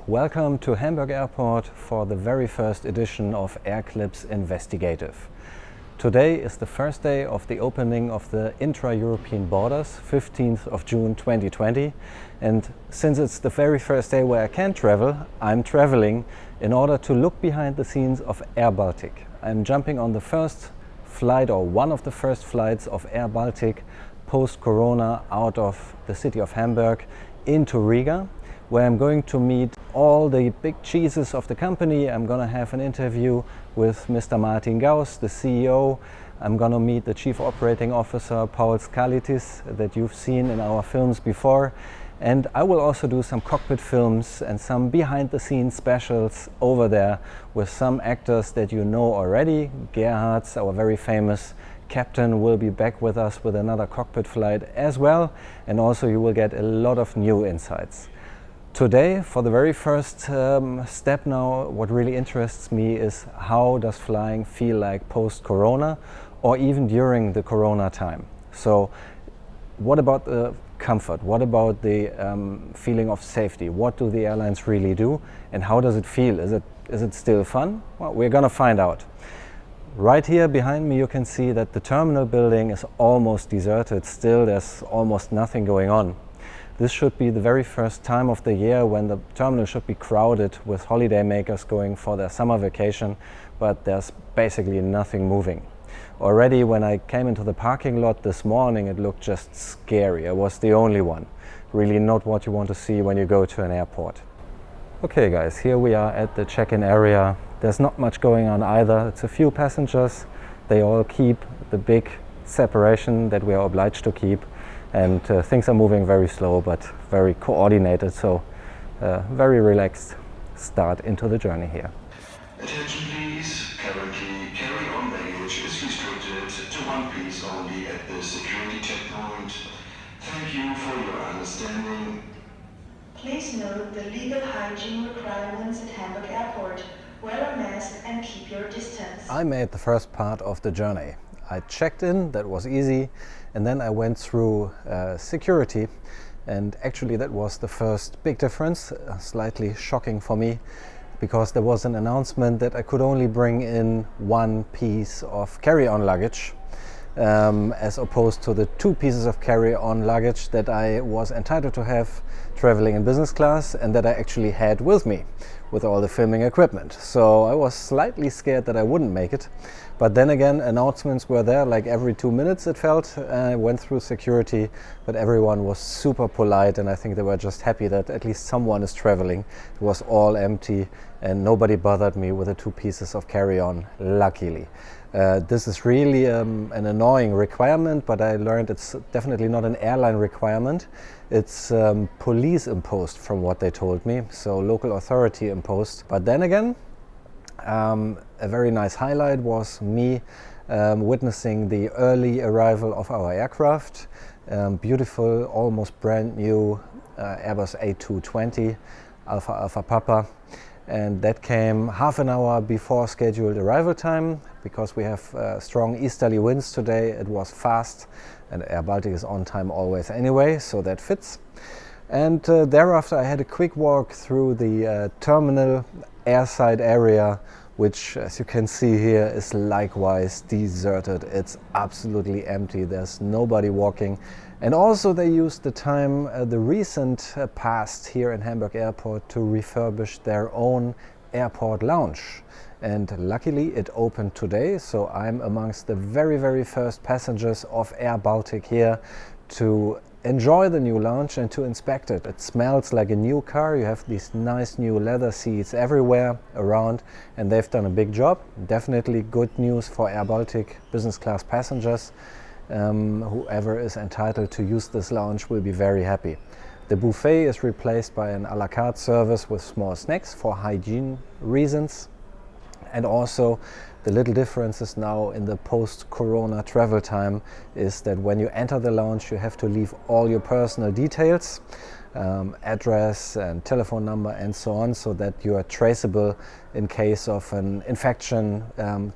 Welcome to Hamburg Airport for the very first edition of AirClips Investigative. Today is the first day of the opening of the intra-European borders, 15th of June 2020. And since it's the very first day where I can travel, I'm traveling in order to look behind the scenes of Air Baltic. I'm jumping on the first flight, or one of the first flights of Air Baltic post-corona, out of the city of Hamburg into Riga, where I'm going to meet all the big cheeses of the company. I'm going to have an interview with Mr. Martin Gauss, the CEO. I'm going to meet the Chief Operating Officer, Paul Skalitis, that you've seen in our films before. And I will also do some cockpit films and some behind-the-scenes specials over there with some actors that you know already. Gerhards, our very famous captain, will be back with us with another cockpit flight as well. And also you will get a lot of new insights. Today, for the very first step now, what really interests me is how does flying feel like post-corona or even during the corona time. So what about the comfort? What about the feeling of safety? What do the airlines really do? And how does it feel? Is it still fun? Well, we're going to find out. Right here behind me you can see that the terminal building is almost deserted. Still, there's almost nothing going on. This should be the very first time of the year when the terminal should be crowded with holidaymakers going for their summer vacation, but there's basically nothing moving. Already when I came into the parking lot this morning, it looked just scary. I was the only one. Really not what you want to see when you go to an airport. Okay guys, here we are at the check-in area. There's not much going on either. It's a few passengers. They all keep the big separation that we are obliged to keep. And things are moving very slow but very coordinated, so very relaxed start into the journey here. Attention please, currently carry-on baggage is restricted to one piece only at the security checkpoint. Thank you for your understanding. Please note the legal hygiene requirements at Hamburg Airport. Wear a mask and keep your distance. I made the first part of the journey. I checked in, that was easy, and then I went through security, and actually that was the first big difference, slightly shocking for me, because there was an announcement that I could only bring in one piece of carry-on luggage, as opposed to the two pieces of carry-on luggage that I was entitled to have traveling in business class and that I actually had with me with all the filming equipment. So I was slightly scared that I wouldn't make it. But then again, announcements were there like every 2 minutes it felt. I went through security, but everyone was super polite, and I think they were just happy that at least someone is traveling. It was all empty and nobody bothered me with the two pieces of carry-on, luckily. This is really an annoying requirement, but I learned it's definitely not an airline requirement. It's police imposed from what they told me, so local authority imposed. But then again, a very nice highlight was me witnessing the early arrival of our aircraft. Beautiful, almost brand new Airbus A220 Alpha Papa. And that came half an hour before scheduled arrival time, because we have strong easterly winds today. It was fast, and Air Baltic is on time always anyway, so that fits. And thereafter I had a quick walk through the terminal airside area, which, as you can see here, is likewise deserted. It's absolutely empty. There's nobody walking. And also they used the time, the recent past here in Hamburg Airport, to refurbish their own airport lounge. And luckily it opened today, so I'm amongst the very first passengers of Air Baltic here to enjoy the new lounge and to inspect it. It smells like a new car. You have these nice new leather seats everywhere around, and they've done a big job. Definitely good news for Air Baltic business class passengers. Whoever is entitled to use this lounge will be very happy. The buffet is replaced by an a la carte service with small snacks for hygiene reasons. And also the little differences now in the post-corona travel time is that when you enter the lounge you have to leave all your personal details. address and telephone number and so on, so that you are traceable in case of an infection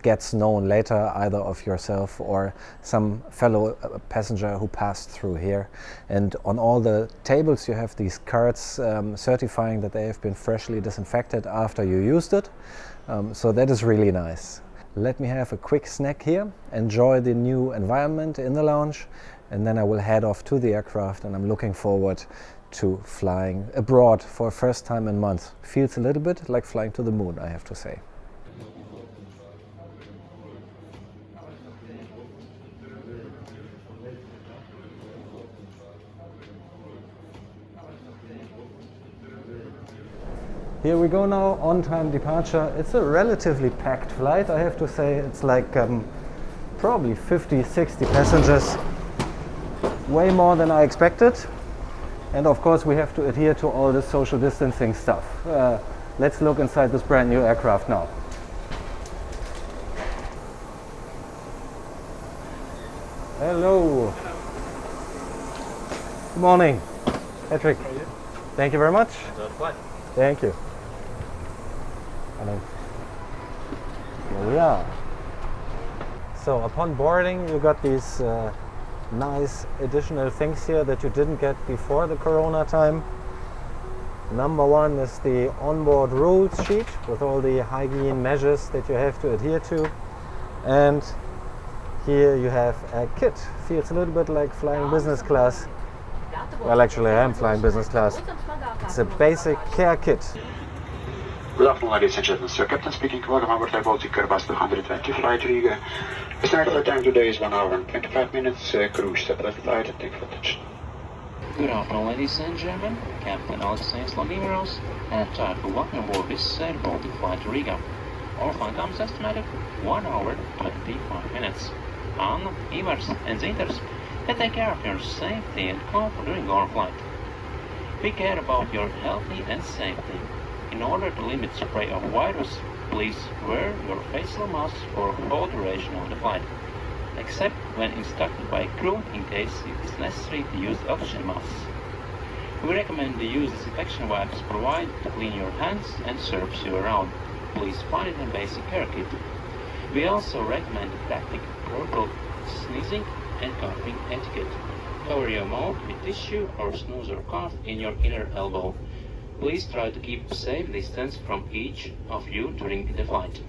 gets known later, either of yourself or some fellow passenger who passed through here. And on all the tables you have these cards certifying that they have been freshly disinfected after you used it. So that is really nice. Let me have a quick snack here, enjoy the new environment in the lounge, and then I will head off to the aircraft, and I'm looking forward to flying abroad for the first time in months. Feels a little bit like flying to the moon, I have to say. Here we go now, on-time departure. It's a relatively packed flight, I have to say. It's like probably 50, 60 passengers. Way more than I expected. And of course we have to adhere to all the social distancing stuff. Let's look inside this brand new aircraft now. Hello. Good morning, Patrick. How are you? Thank you very much. Enjoy the flight. Thank you. Here we are. So upon boarding you got these nice additional things here that you didn't get before the corona time. Number one is the onboard rules sheet with all the hygiene measures that you have to adhere to. And here you have a kit. Feels a little bit like flying business class. Well, actually I am flying business class. It's a basic care kit. Good afternoon, ladies and gentlemen. Sir, Captain speaking. Welcome aboard Air Baltic Airbus 220 flight Riga. Estimated flight time today is 1 hour and 25 minutes. Cruise satellite flight and take for attention. Good afternoon, ladies and gentlemen. Captain Alexis Longimeros and welcome aboard this Air Baltic flight Riga. Our flight time is estimated 1 hour 25 minutes. On Ivars and Zinters, they take care of your safety and comfort during our flight. We care about your health and safety. In order to limit spread of virus, please wear your facial mask for the whole duration of the flight, except when instructed by crew in case it is necessary to use oxygen masks. We recommend the use disinfection wipes provided to clean your hands and serves you around. Please find it in basic care kit. We also recommend practice proper sneezing and coughing etiquette. Cover your mouth with tissue or snooze or cough in your inner elbow. Please try to keep a safe distance from each of you during the flight.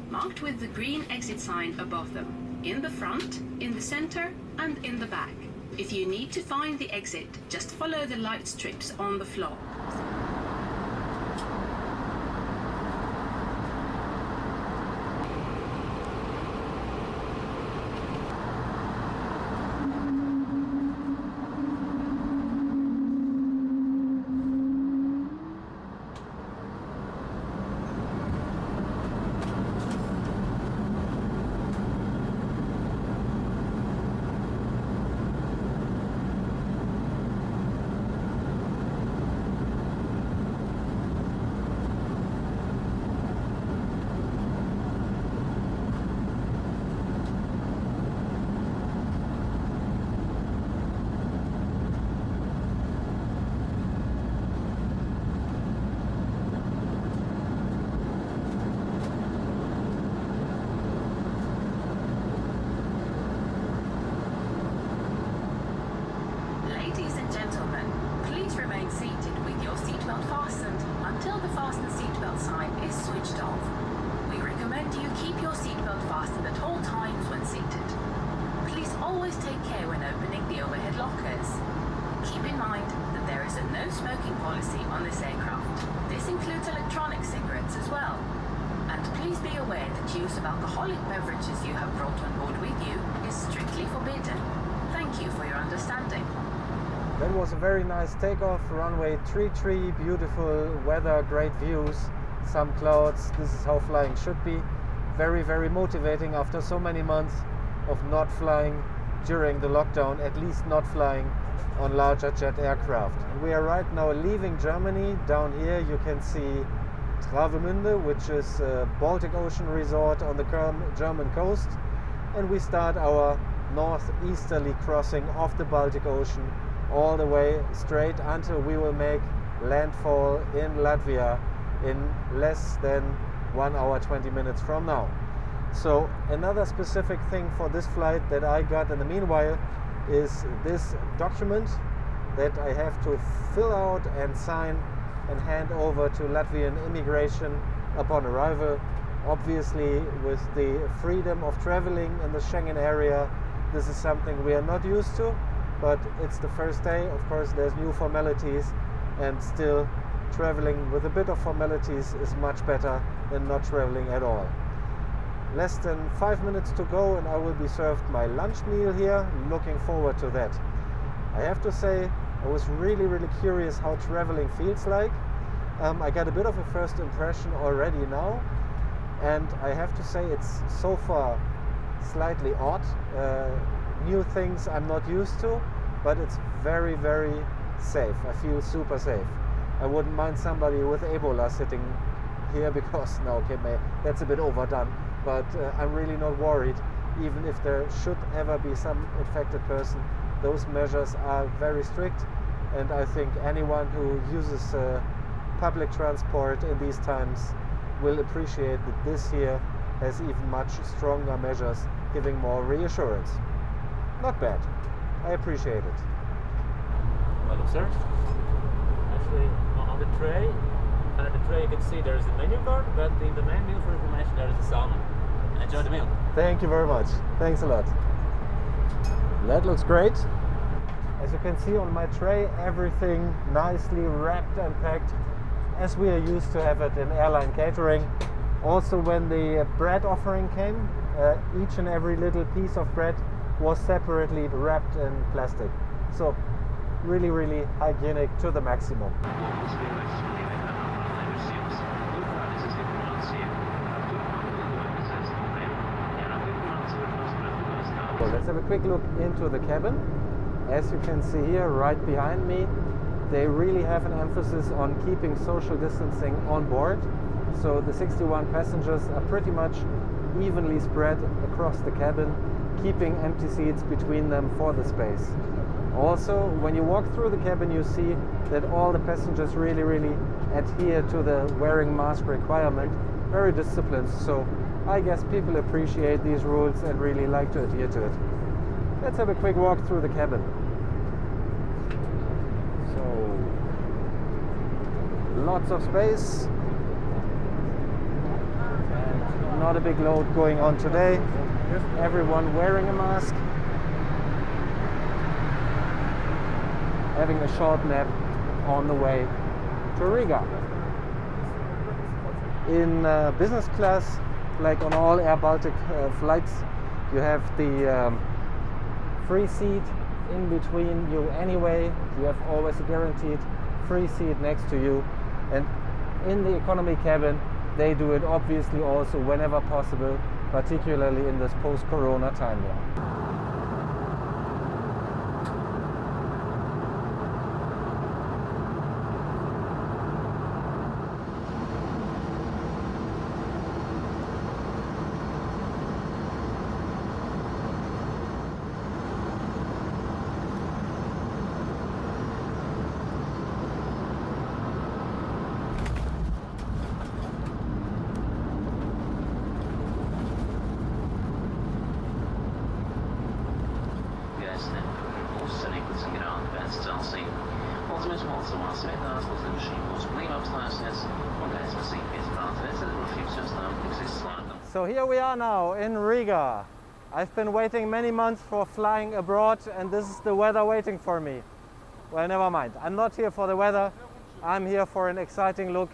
Marked with the green exit sign above them, in the front, in the center, and in the back. If you need to find the exit, just follow the light strips on the floor. Use of alcoholic beverages you have brought on board with you is strictly forbidden. Thank you for your understanding. That was a very nice takeoff, runway 33, beautiful weather, great views, some clouds. This is how flying should be. Very, very motivating after so many months of not flying during the lockdown, at least not flying on larger jet aircraft. We are right now leaving Germany. Down here you can see Travemünde, which is a Baltic Ocean resort on the German coast, and we start our northeasterly crossing of the Baltic Ocean all the way straight until we will make landfall in Latvia in less than 1 hour 20 minutes from now. So another specific thing for this flight that I got in the meanwhile is this document that I have to fill out and sign and hand over to Latvian immigration upon arrival. Obviously, with the freedom of traveling in the Schengen area, this is something we are not used to, but it's the first day. Of course, there's new formalities, and still traveling with a bit of formalities is much better than not traveling at all. Less than 5 minutes to go and I will be served my lunch meal here. Looking forward to that. I have to say, I was really curious how traveling feels like. I got a bit of a first impression already now, and I have to say it's so far slightly odd. New things I'm not used to, but it's very safe. I feel super safe. I wouldn't mind somebody with Ebola sitting here because, no, okay, that's a bit overdone, but I'm really not worried. Even if there should ever be some infected person, those measures are very strict, and I think anyone who uses public transport in these times will appreciate that this here has even much stronger measures, giving more reassurance. Not bad. I appreciate it. Welcome, sir. Actually, on the tray, under the tray you can see there is a menu card, but in the menu for information there is a salmon. Enjoy the meal. Thank you very much. Thanks a lot. That looks great. As you can see on my tray, everything nicely wrapped and packed as we are used to have it in airline catering. Also, when the bread offering came, each and every little piece of bread was separately wrapped in plastic. So really hygienic to the maximum. So let's have a quick look into the cabin. As you can see here right behind me, they really have an emphasis on keeping social distancing on board. So the 61 passengers are pretty much evenly spread across the cabin, keeping empty seats between them for the space. Also, when you walk through the cabin, you see that all the passengers really adhere to the wearing mask requirement, very disciplined. So I guess people appreciate these rules and really like to adhere to it. Let's have a quick walk through the cabin. So, lots of space. And not a big load going on today. Everyone wearing a mask. Having a short nap on the way to Riga. In business class, like on all Air Baltic flights, you have the free seat in between you anyway. You have always a guaranteed free seat next to you. And in the economy cabin, they do it obviously also whenever possible, particularly in this post-corona time now. So here we are now in Riga. I've been waiting many months for flying abroad, and this is the weather waiting for me. Well, never mind. I'm not here for the weather. I'm here for an exciting look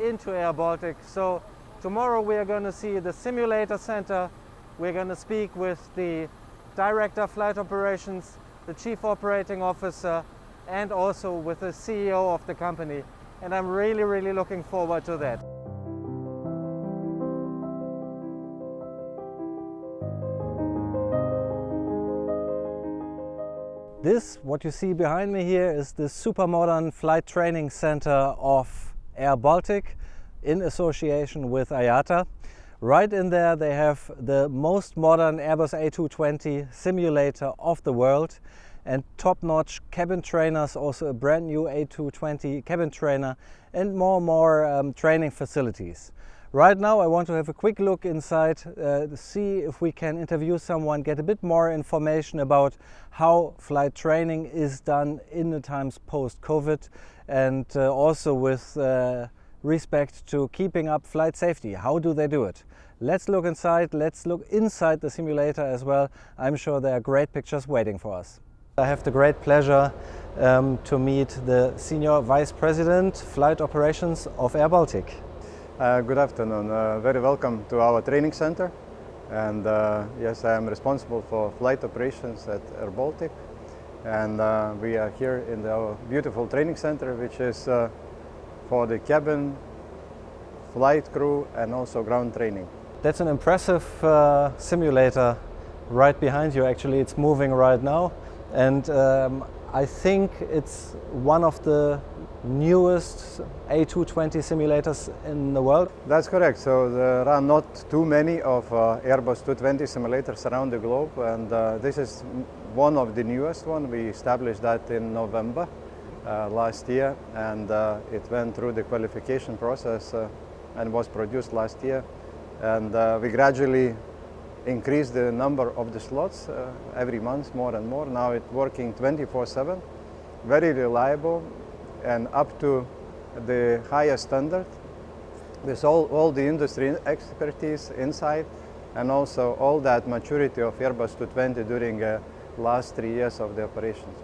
into Air Baltic. So tomorrow we are going to see the simulator center. We're going to speak with the director of flight operations, the chief operating officer, and also with the CEO of the company. And I'm really looking forward to that. This, what you see behind me here, is the super modern flight training center of Air Baltic in association with IATA. Right in there they have the most modern Airbus A220 simulator of the world, and top-notch cabin trainers, also a brand new A220 cabin trainer, and more training facilities. Right now I want to have a quick look inside, to see if we can interview someone, get a bit more information about how flight training is done in the times post-COVID, and also with respect to keeping up flight safety. How do they do it? Let's look inside, let's look inside the simulator as well. I'm sure there are great pictures waiting for us. I have the great pleasure to meet the Senior Vice President Flight Operations of Air Baltic. Good afternoon. Very welcome to our training center. And yes, I am responsible for flight operations at Air Baltic. And we are here in our beautiful training center, which is for the cabin, flight crew, and also ground training. That's an impressive simulator right behind you. Actually, it's moving right now. And I think it's one of the newest A220 simulators in the world. That's correct. So there are not too many of Airbus 220 simulators around the globe, and this is one of the newest one. We established that in November last year, and it went through the qualification process and was produced last year. And we gradually increased the number of the slots every month, more and more. Now it's working 24/7, very reliable, and up to the highest standard with all the industry expertise inside, and also all that maturity of Airbus 220 during last 3 years of the operations.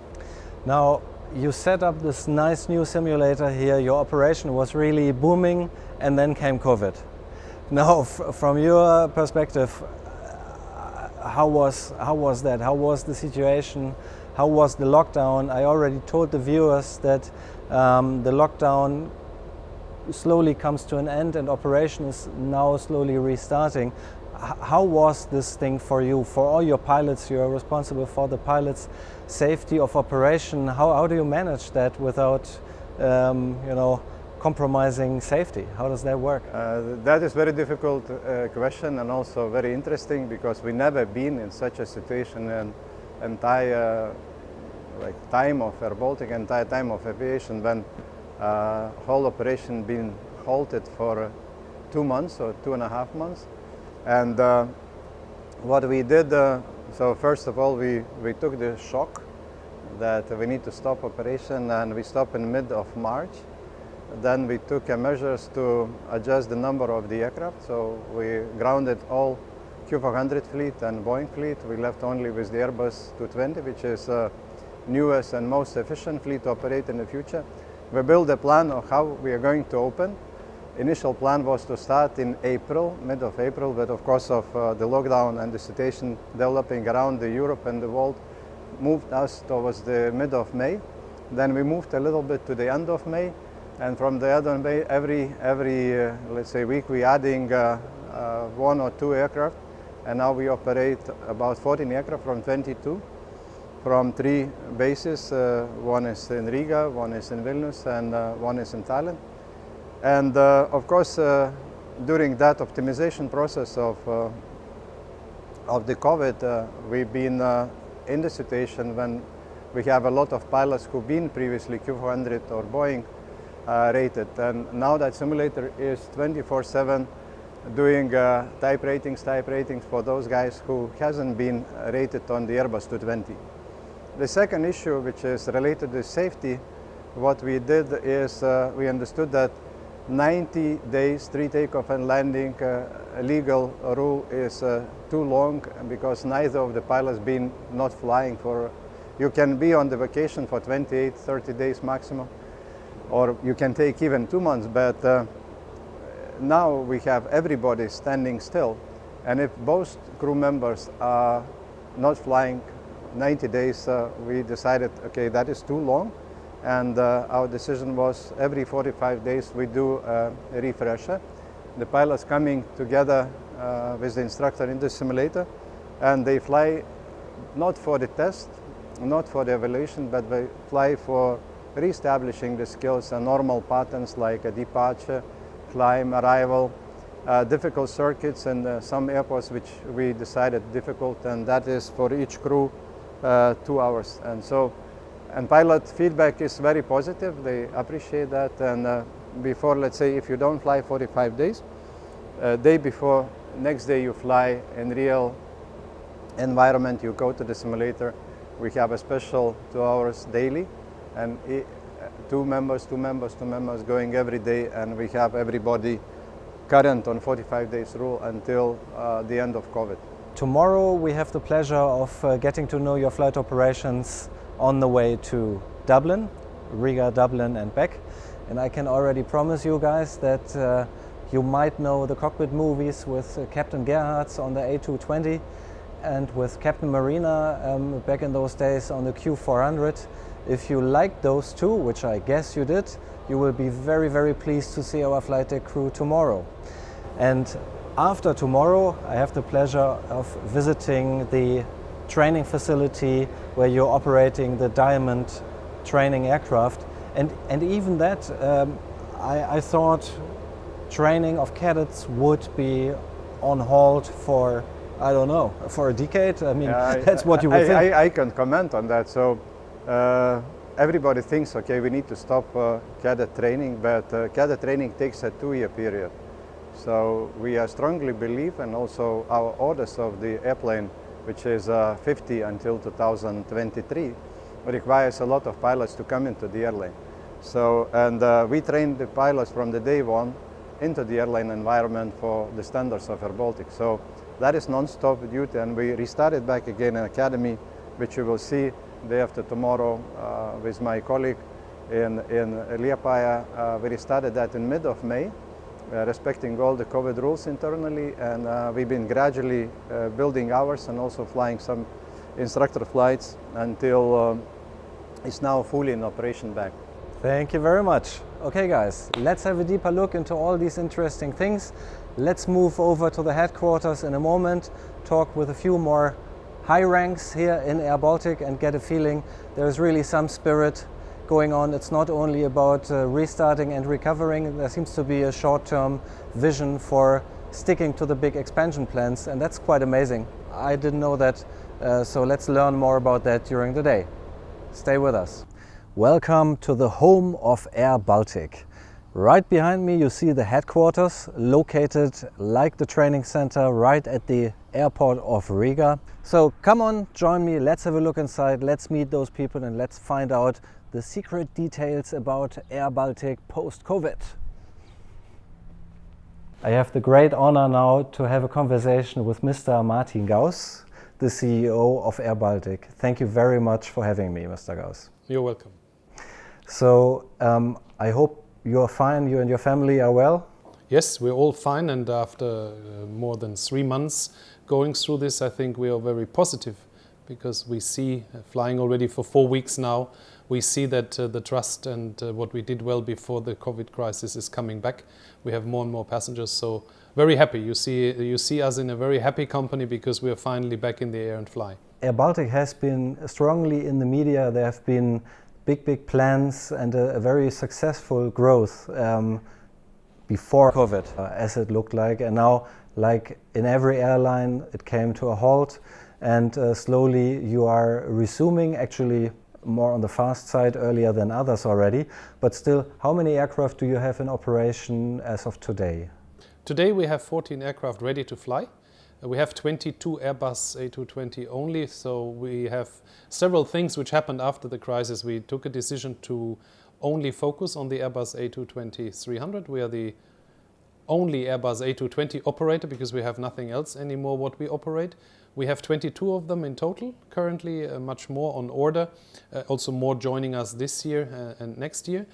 Now, you set up this nice new simulator here. Your operation was really booming, and then came COVID. Now, from your perspective, how was that? How was the situation? How was the lockdown? I already told the viewers that the lockdown slowly comes to an end and operation is now slowly restarting. How was this thing for you? For all your pilots, you are responsible for the pilots' safety of operation. How do you manage that without compromising safety? How does that work? That is very difficult question, and also very interesting, because we never been in such a situation in entire time of Air Baltic, entire time of aviation, when whole operation been halted for 2 months or 2.5 months. And what we did, so first of all, we took the shock that we need to stop operation, and we stopped in mid of March. Then we took measures to adjust the number of the aircraft. So we grounded all Q400 fleet and Boeing fleet. We left only with the Airbus 220, which is newest and most efficient fleet to operate in the future. We built a plan of how we are going to open. Initial plan was to start in April, mid of April, but of course of the lockdown and the situation developing around Europe and the world moved us towards the mid of May. Then we moved a little bit to the end of May, and from the end of May, every let's say week, we adding 1 or 2 aircraft, and now we operate about 14 aircraft from 22. From 3 bases. One is in Riga, one is in Vilnius, and one is in Tallinn. And of course, during that optimization process of the COVID, we've been in the situation when we have a lot of pilots who've been previously Q400 or Boeing rated, and now that simulator is 24/7 doing type ratings for those guys who hasn't been rated on the Airbus 220. The second issue, which is related to safety, what we did is we understood that 90 days, 3 takeoff and landing legal rule is too long, because neither of the pilots been not flying for, you can be on the vacation for 28, 30 days maximum, or you can take even 2 months, but now we have everybody standing still, and if both crew members are not flying 90 days, we decided, okay, that is too long, and our decision was every 45 days we do a refresher. The pilots coming together with the instructor in the simulator, and they fly not for the test, not for the evaluation, but they fly for re-establishing the skills and normal patterns like a departure, climb, arrival, difficult circuits, and some airports which we decided difficult, and that is for each crew 2 hours. And pilot feedback is very positive. They appreciate that. And before, let's say, if you don't fly 45 days, day before, next day you fly in real environment, you go to the simulator. We have a special 2 hours daily, and two members going every day, and we have everybody current on 45 days rule until the end of COVID. Tomorrow we have the pleasure of getting to know your flight operations on the way to Dublin, Riga, Dublin and back. And I can already promise you guys that you might know the Cockpit movies with Captain Gerhards on the A220 and with Captain Marina back in those days on the Q400. If you liked those two, which I guess you did, you will be very, very pleased to see our flight deck crew tomorrow. And after tomorrow, I have the pleasure of visiting the training facility where you're operating the Diamond training aircraft. And even that, I thought training of cadets would be on hold for, I don't know, for a decade. I mean, that's what you would think. I can comment on that. So everybody thinks, okay, we need to stop cadet training, but cadet training takes a 2-year period. So we strongly believe, and also our orders of the airplane, which is 50 until 2023, requires a lot of pilots to come into the airline. So, and we train the pilots from the day one into the airline environment for the standards of Air Baltic. So that is non-stop duty, and we restarted back again an academy, which you will see day after tomorrow with my colleague in Liepāja. We restarted that in mid of May, respecting all the COVID rules internally, and we've been gradually building hours and also flying some instructor flights until it's now fully in operation back. Thank you very much. Okay guys, let's have a deeper look into all these interesting things. Let's move over to the headquarters in a moment, talk with a few more high ranks here in Air Baltic and get a feeling there's really some spirit going on. It's not only about restarting and recovering. There seems to be a short-term vision for sticking to the big expansion plans, and that's quite amazing. I didn't know that, so let's learn more about that during the day. Stay with us. Welcome to the home of Air Baltic. Right behind me you see the headquarters, located like the training center right at the airport of Riga. So come on, join me, let's have a look inside, let's meet those people and let's find out the secret details about Air Baltic post-COVID. I have the great honor now to have a conversation with Mr. Martin Gauss, the CEO of Air Baltic. Thank you very much for having me, Mr. Gauss. You're welcome. So I hope you're fine, you and your family are well? Yes, we're all fine, and after more than 3 months going through this, I think we are very positive, because we see, flying already for 4 weeks now, we see that the trust and what we did well before the COVID crisis is coming back. We have more and more passengers, so very happy. You see us in a very happy company because we are finally back in the air and fly. Air Baltic has been strongly in the media. There have been big plans and a very successful growth before COVID, as it looked like. And now, like in every airline, it came to a halt, and slowly you are resuming, actually more on the fast side earlier than others already. But still, how many aircraft do you have in operation as of today? Today we have 14 aircraft ready to fly. We have 22 Airbus A220 only, so we have several things which happened after the crisis. We took a decision to only focus on the Airbus A220-300. We are the only Airbus A220 operator because we have nothing else anymore what we operate. We have 22 of them in total currently, much more on order, also more joining us this year and next year.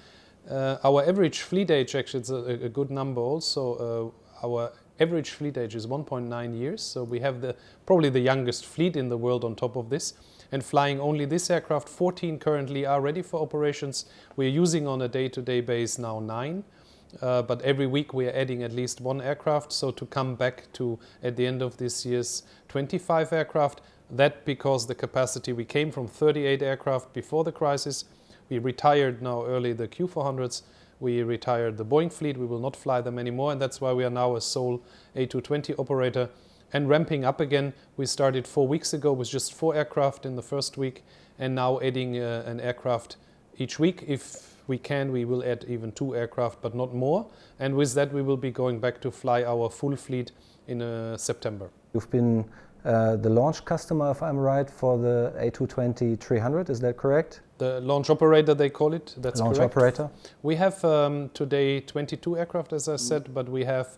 Our average fleet age, actually, it's a good number also. Our average fleet age is 1.9 years, so we have probably the youngest fleet in the world on top of this. And flying only this aircraft, 14 currently are ready for operations. We're using on a day-to-day base now 9, but every week we are adding at least 1 aircraft, so to come back to, at the end of this year's 25 aircraft. That because the capacity, we came from 38 aircraft before the crisis. We retired now early the Q400s. We retired the Boeing fleet. We will not fly them anymore, and that's why we are now a sole A220 operator. and ramping up again. We started 4 weeks ago with just 4 aircraft in the first week, and now adding an aircraft each week. If we can, we will add even 2 aircraft, but not more. And with that, we will be going back to fly our full fleet in September. You've been the launch customer, if I'm right, for the A220-300, is that correct? The launch operator, they call it, that's launch correct. Operator. We have today 22 aircraft, as I said, but we have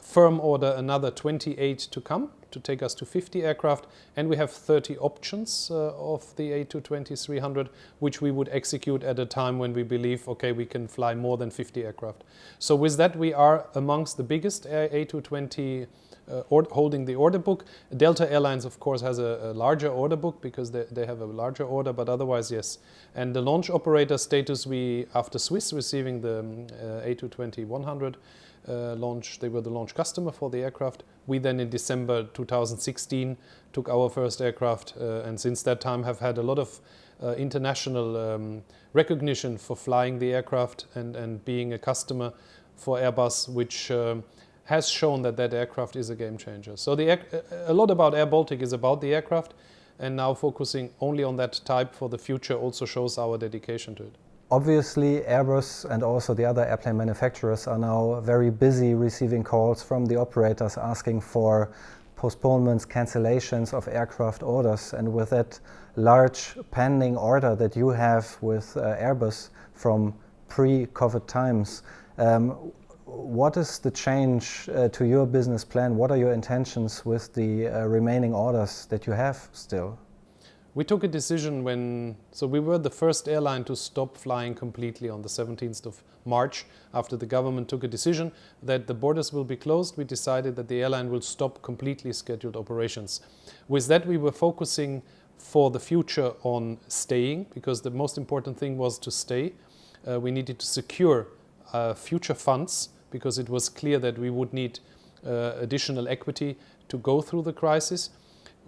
firm order another 28 to come to take us to 50 aircraft, and we have 30 options of the A220-300, which we would execute at a time when we believe, okay, we can fly more than 50 aircraft. So with that, we are amongst the biggest A220 holding the order book. Delta Airlines, of course, has a larger order book because they have a larger order, but otherwise, yes. And the launch operator status, we, after Swiss receiving the A220-100 launch, they were the launch customer for the aircraft. We then in December 2016 took our first aircraft, and since that time have had a lot of international recognition for flying the aircraft and being a customer for Airbus, which has shown that that aircraft is a game changer. So a lot about Air Baltic is about the aircraft, and now focusing only on that type for the future also shows our dedication to it. Obviously, Airbus and also the other airplane manufacturers are now very busy receiving calls from the operators asking for postponements, cancellations of aircraft orders. And with that large pending order that you have with Airbus from pre-COVID times, what is the change to your business plan? What are your intentions with the remaining orders that you have still? We took a decision so we were the first airline to stop flying completely on the 17th of March. After the government took a decision that the borders will be closed, we decided that the airline will stop completely scheduled operations. With that, we were focusing for the future on staying, because the most important thing was to stay. We needed to secure future funds, because it was clear that we would need additional equity to go through the crisis.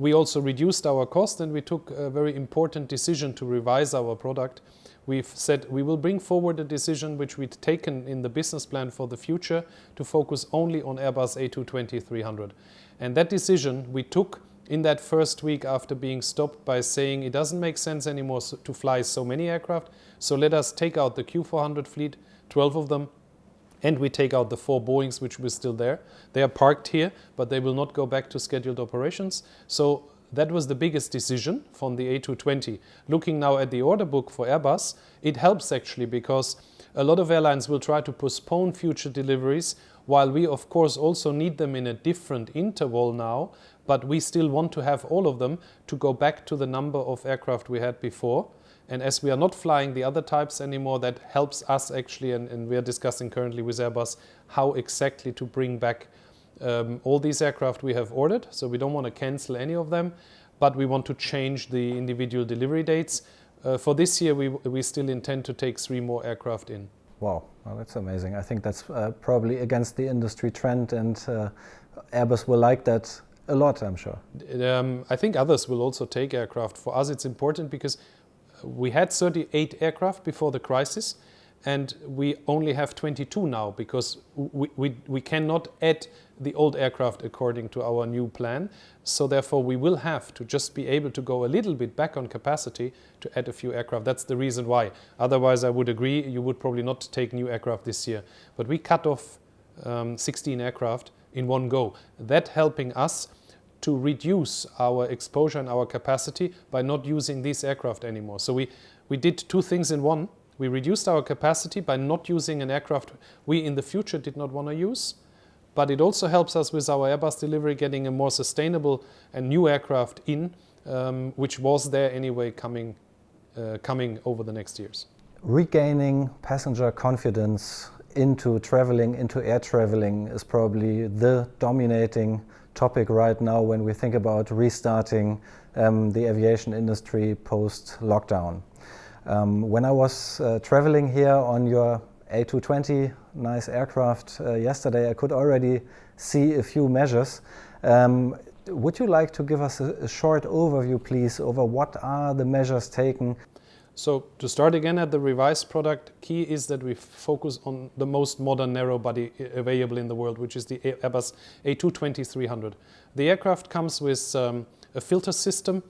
We also reduced our cost, and we took a very important decision to revise our product. We've said we will bring forward a decision which we'd taken in the business plan for the future to focus only on Airbus A220-300. And that decision we took in that first week after being stopped by saying it doesn't make sense anymore to fly so many aircraft, so let us take out the Q400 fleet, 12 of them, and we take out the 4 Boeings which were still there. They are parked here, but they will not go back to scheduled operations. So that was the biggest decision from the A220. Looking now at the order book for Airbus, it helps actually, because a lot of airlines will try to postpone future deliveries, while we of course also need them in a different interval now, but we still want to have all of them to go back to the number of aircraft we had before. And as we are not flying the other types anymore, that helps us actually, and we are discussing currently with Airbus how exactly to bring back all these aircraft we have ordered. So we don't want to cancel any of them, but we want to change the individual delivery dates. For this year, we still intend to take 3 more aircraft in. Wow, well, that's amazing. I think that's probably against the industry trend, and Airbus will like that a lot, I'm sure. I think others will also take aircraft. For us, it's important because we had 38 aircraft before the crisis, and we only have 22 now, because we cannot add the old aircraft according to our new plan. So therefore we will have to just be able to go a little bit back on capacity to add a few aircraft. That's the reason why. Otherwise, I would agree, you would probably not take new aircraft this year. But we cut off 16 aircraft in one go. That helping us to reduce our exposure and our capacity by not using these aircraft anymore. So we did 2 things in one. We reduced our capacity by not using an aircraft we in the future did not want to use, but it also helps us with our Airbus delivery getting a more sustainable and new aircraft in, which was there anyway coming over the next years. Regaining passenger confidence into traveling, into air traveling, is probably the dominating topic right now when we think about restarting the aviation industry post-lockdown. When I was traveling here on your A220, nice aircraft, yesterday, I could already see a few measures. Would you like to give us a short overview, please, over what are the measures taken? So to start again at the revised product, key is that we focus on the most modern narrow body available in the world, which is the Airbus A220-300. The aircraft comes with a filter system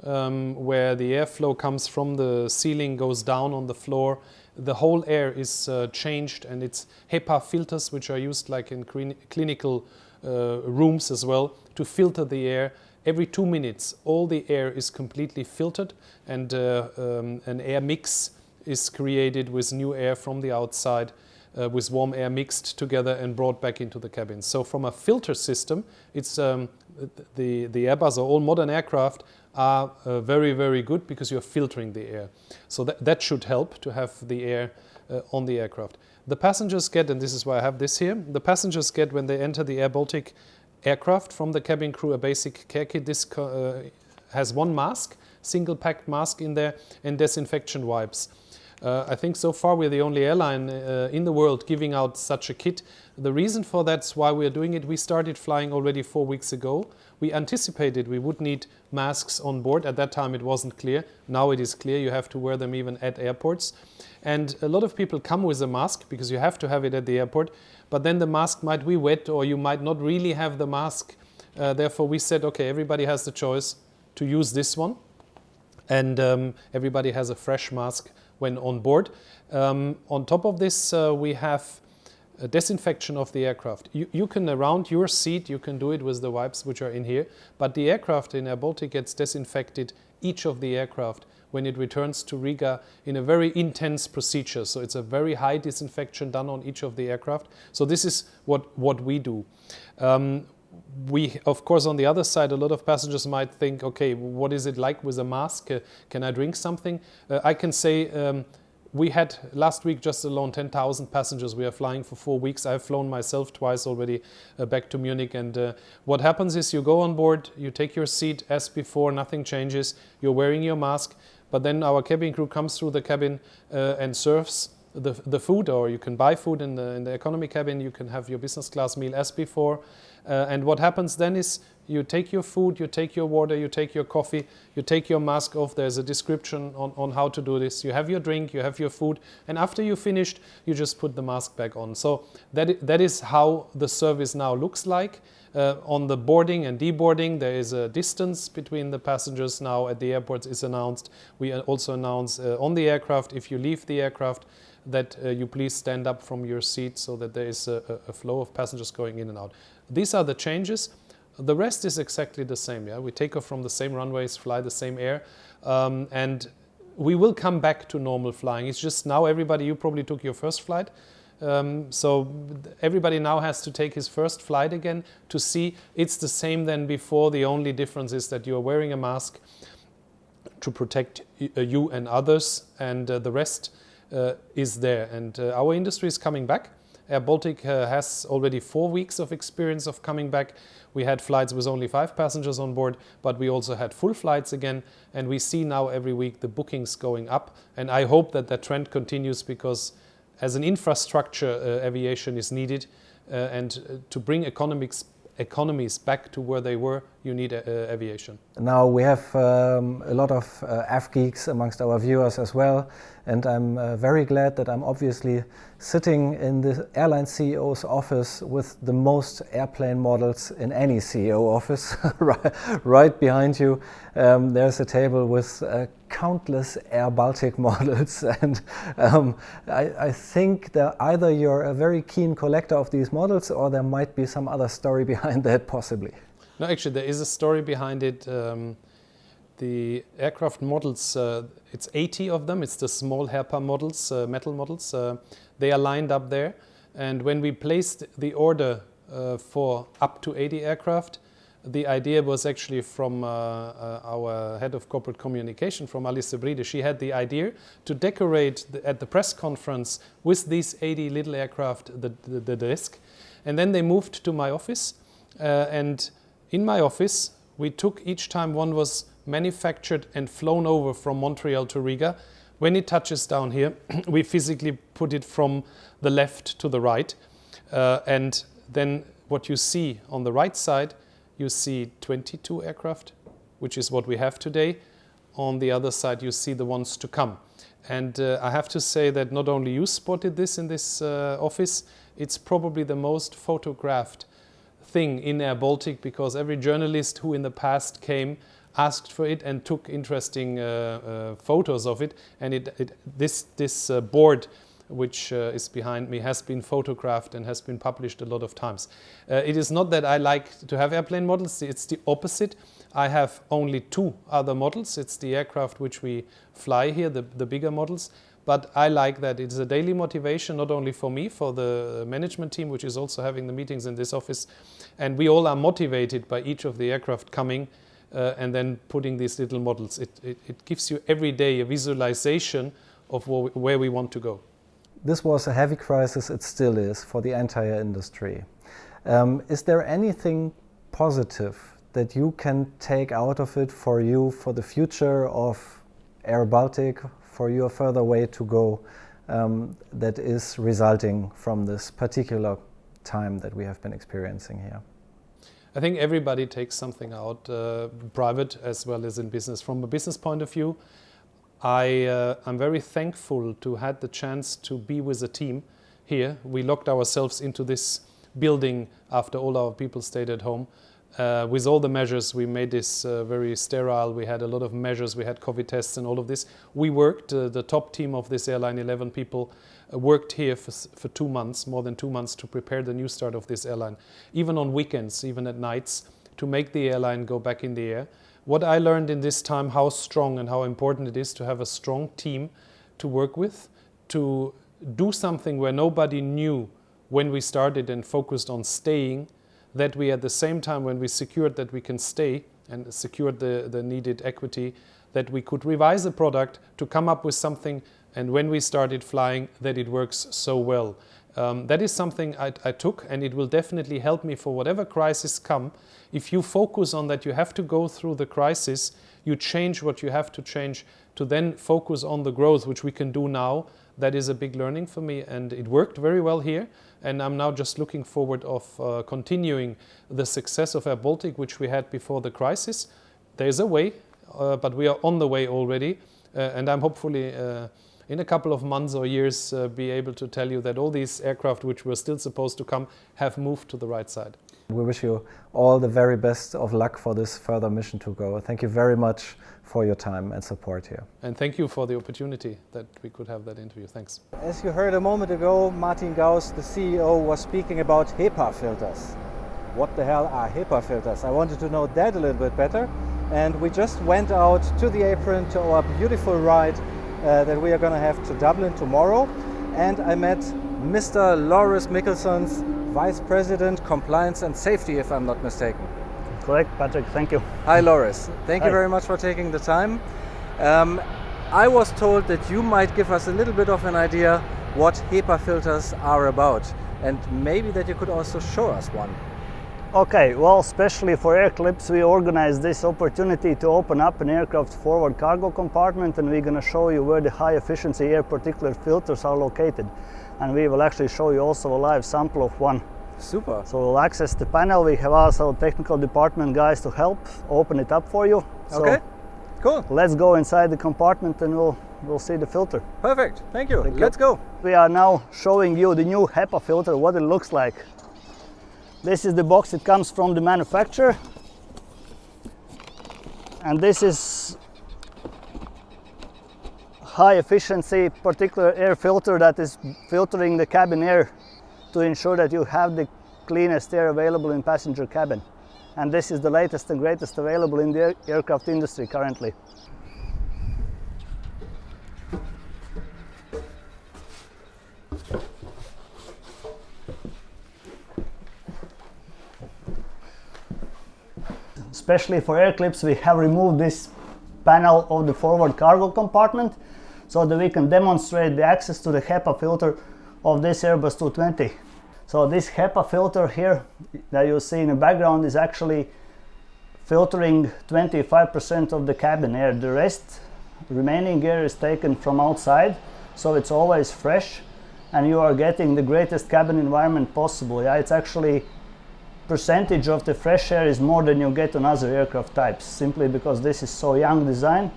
where the airflow comes from the ceiling, goes down on the floor. The whole air is changed, and it's Hepa filters, which are used like in clinical rooms as well, to filter the air. Every 2 minutes, all the air is completely filtered, and an air mix is created with new air from the outside, with warm air mixed together and brought back into the cabin. So from a filter system, it's the Airbus, or all modern aircraft, are very, very good because you're filtering the air. So that should help to have the air on the aircraft. The passengers get, and this is why I have this here, the passengers get, when they enter the Air Baltic aircraft, from the cabin crew, a basic care kit. This has one mask, single packed mask in there, and disinfection wipes. I think so far we're the only airline in the world giving out such a kit. The reason for that's why we're doing it. We started flying already 4 weeks ago. We anticipated we would need masks on board. At that time it wasn't clear. Now it is clear. You have to wear them even at airports. And a lot of people come with a mask because you have to have it at the airport. But then the mask might be wet, or you might not really have the mask. Therefore we said, okay, everybody has the choice to use this one. And everybody has a fresh mask when on board. On top of this, we have a disinfection of the aircraft. You can, around your seat, you can do it with the wipes which are in here, but the aircraft in Air Baltic gets disinfected, each of the aircraft, when it returns to Riga, in a very intense procedure. So it's a very high disinfection done on each of the aircraft. So this is what we do. We, of course, on the other side, a lot of passengers might think, okay, what is it like with a mask? Can I drink something? I can say we had last week just alone 10,000 passengers. We are flying for 4 weeks. I've flown myself twice already back to Munich. And what happens is you go on board, you take your seat as before, nothing changes. You're wearing your mask. But then our cabin crew comes through the cabin and serves the food, or you can buy food in the economy cabin. You can have your business class meal as before. And what happens then is you take your food, you take your water, you take your coffee, you take your mask off. There's a description on how to do this. You have your drink, you have your food, and after you're finished, you just put the mask back on. So that is how the service now looks like. On the boarding and deboarding, there is a distance between the passengers now at the airports is announced. We also announce on the aircraft, if you leave the aircraft, that you please stand up from your seat so that there is a flow of passengers going in and out. These are the changes. The rest is exactly the same. Yeah? We take off from the same runways, fly the same air, and we will come back to normal flying. It's just now everybody, you probably took your first flight, so everybody now has to take his first flight again to see it's the same than before. The only difference is that you are wearing a mask to protect you and others, and the rest is there. And our industry is coming back. Air Baltic has already 4 weeks of experience of coming back. We had flights with only 5 passengers on board, but we also had full flights again. And we see now every week the bookings going up. And I hope that that trend continues, because as an infrastructure, aviation is needed. And to bring economies back to where they were, you need aviation. Now we have a lot of avgeeks amongst our viewers as well, and I'm very glad that I'm obviously sitting in the airline CEO's office with the most airplane models in any CEO office. Right behind you there's a table with countless Air Baltic models, and I think that either you're a very keen collector of these models, or there might be some other story behind that possibly. No, actually there is a story behind it. The aircraft models, it's 80 of them. It's the small Herpa models, metal models. They are lined up there. And when we placed the order for up to 80 aircraft, the idea was actually from our head of corporate communication, from Alice Bride. She had the idea to decorate at the press conference with these 80 little aircraft the desk. And then they moved to my office. And in my office, we took each time one was manufactured and flown over from Montreal to Riga. When it touches down here, we physically put it from the left to the right. And then what you see on the right side, you see 22 aircraft, which is what we have today. On the other side, you see the ones to come. And I have to say that not only you spotted this in this office, it's probably the most photographed thing in Air Baltic, because every journalist who in the past came asked for it and took interesting photos of it. And this board, which is behind me, has been photographed and has been published a lot of times. It is not that I like to have airplane models, it's the opposite. I have only 2 other models. It's the aircraft which we fly here, the bigger models. But I like that it's a daily motivation, not only for me, for the management team, which is also having the meetings in this office. And we all are motivated by each of the aircraft coming and then putting these little models. It gives you every day a visualization of where we want to go. This was a heavy crisis, it still is, for the entire industry. Is there anything positive that you can take out of it for you, for the future of Air Baltic, for your further way to go, that is resulting from this particular time that we have been experiencing here? I think everybody takes something out, private as well as in business. From a business point of view, I'm very thankful to had the chance to be with a team here. We locked ourselves into this building after all our people stayed at home. With all the measures, we made this very sterile. We had a lot of measures. We had COVID tests and all of this. We worked, the top team of this airline, 11 people, worked here for 2 months, more than 2 months, to prepare the new start of this airline. Even on weekends, even at nights, to make the airline go back in the air. What I learned in this time, how strong and how important it is to have a strong team to work with, to do something where nobody knew when we started and focused on staying, that we at the same time, when we secured that we can stay and secured the needed equity, that we could revise the product to come up with something, and when we started flying, that it works so well. That is something I took, and it will definitely help me for whatever crisis come. If you focus on that you have to go through the crisis, you change what you have to change to then focus on the growth, which we can do now. That is a big learning for me, and it worked very well here. And I'm now just looking forward of continuing the success of Air Baltic, which we had before the crisis. There's a way, but we are on the way already. And I'm hopefully in a couple of months or years be able to tell you that all these aircraft which were still supposed to come have moved to the right side. We wish you all the very best of luck for this further mission to go. Thank you very much for your time and support here. And thank you for the opportunity that we could have that interview. Thanks. As you heard a moment ago, Martin Gauss, the CEO, was speaking about Hepa filters. What the hell are Hepa filters? I wanted to know that a little bit better. And we just went out to the apron to our beautiful ride that we are going to have to Dublin tomorrow. And I met Mr. Loris Mikkelsons, Vice President, Compliance and Safety, if I'm not mistaken. Correct, Patrick, thank you. Hi, Loris. Thank you very much for taking the time. I was told that you might give us a little bit of an idea what HEPA filters are about, and maybe that you could also show us one. Okay, well, especially for Air-Clips, we organized this opportunity to open up an aircraft forward cargo compartment, and we're going to show you where the high efficiency air particulate filters are located. And we will actually show you also a live sample of one. Super. So we'll access the panel. We have also technical department guys to help open it up for you. Okay, cool. Let's go inside the compartment and we'll see the filter. Perfect, thank you. Let's go. We are now showing you the new HEPA filter, what it looks like. This is the box, it comes from the manufacturer. And this is high efficiency particulate air filter that is filtering the cabin air to ensure that you have the cleanest air available in passenger cabin. And this is the latest and greatest available in the aircraft industry currently. Especially for Air-Clips, we have removed this panel of the forward cargo compartment so that we can demonstrate the access to the HEPA filter of this Airbus 220. So this HEPA filter here that you see in the background is actually filtering 25% of the cabin air. The remaining air is taken from outside, so it's always fresh and you are getting the greatest cabin environment possible. Yeah, it's actually percentage of the fresh air is more than you get on other aircraft types, simply because this is so young design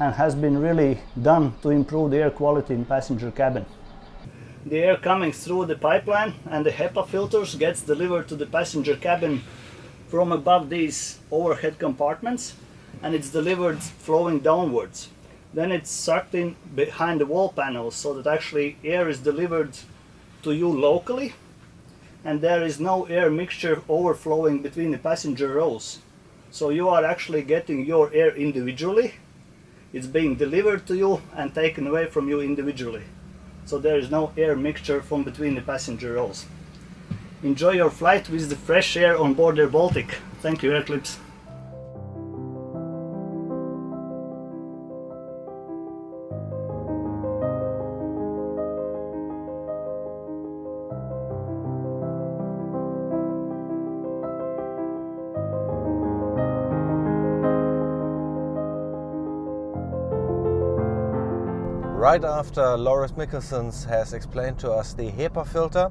and has been really done to improve the air quality in passenger cabin. The air coming through the pipeline and the HEPA filters gets delivered to the passenger cabin from above these overhead compartments, and it's delivered flowing downwards. Then it's sucked in behind the wall panels so that actually air is delivered to you locally, and there is no air mixture overflowing between the passenger rows. So you are actually getting your air individually. It's being delivered to you and taken away from you individually. So there is no air mixture from between the passenger rows. Enjoy your flight with the fresh air on board Airbaltic. Thank you, AirClips. Right after Loris Mikkelsons has explained to us the HEPA filter,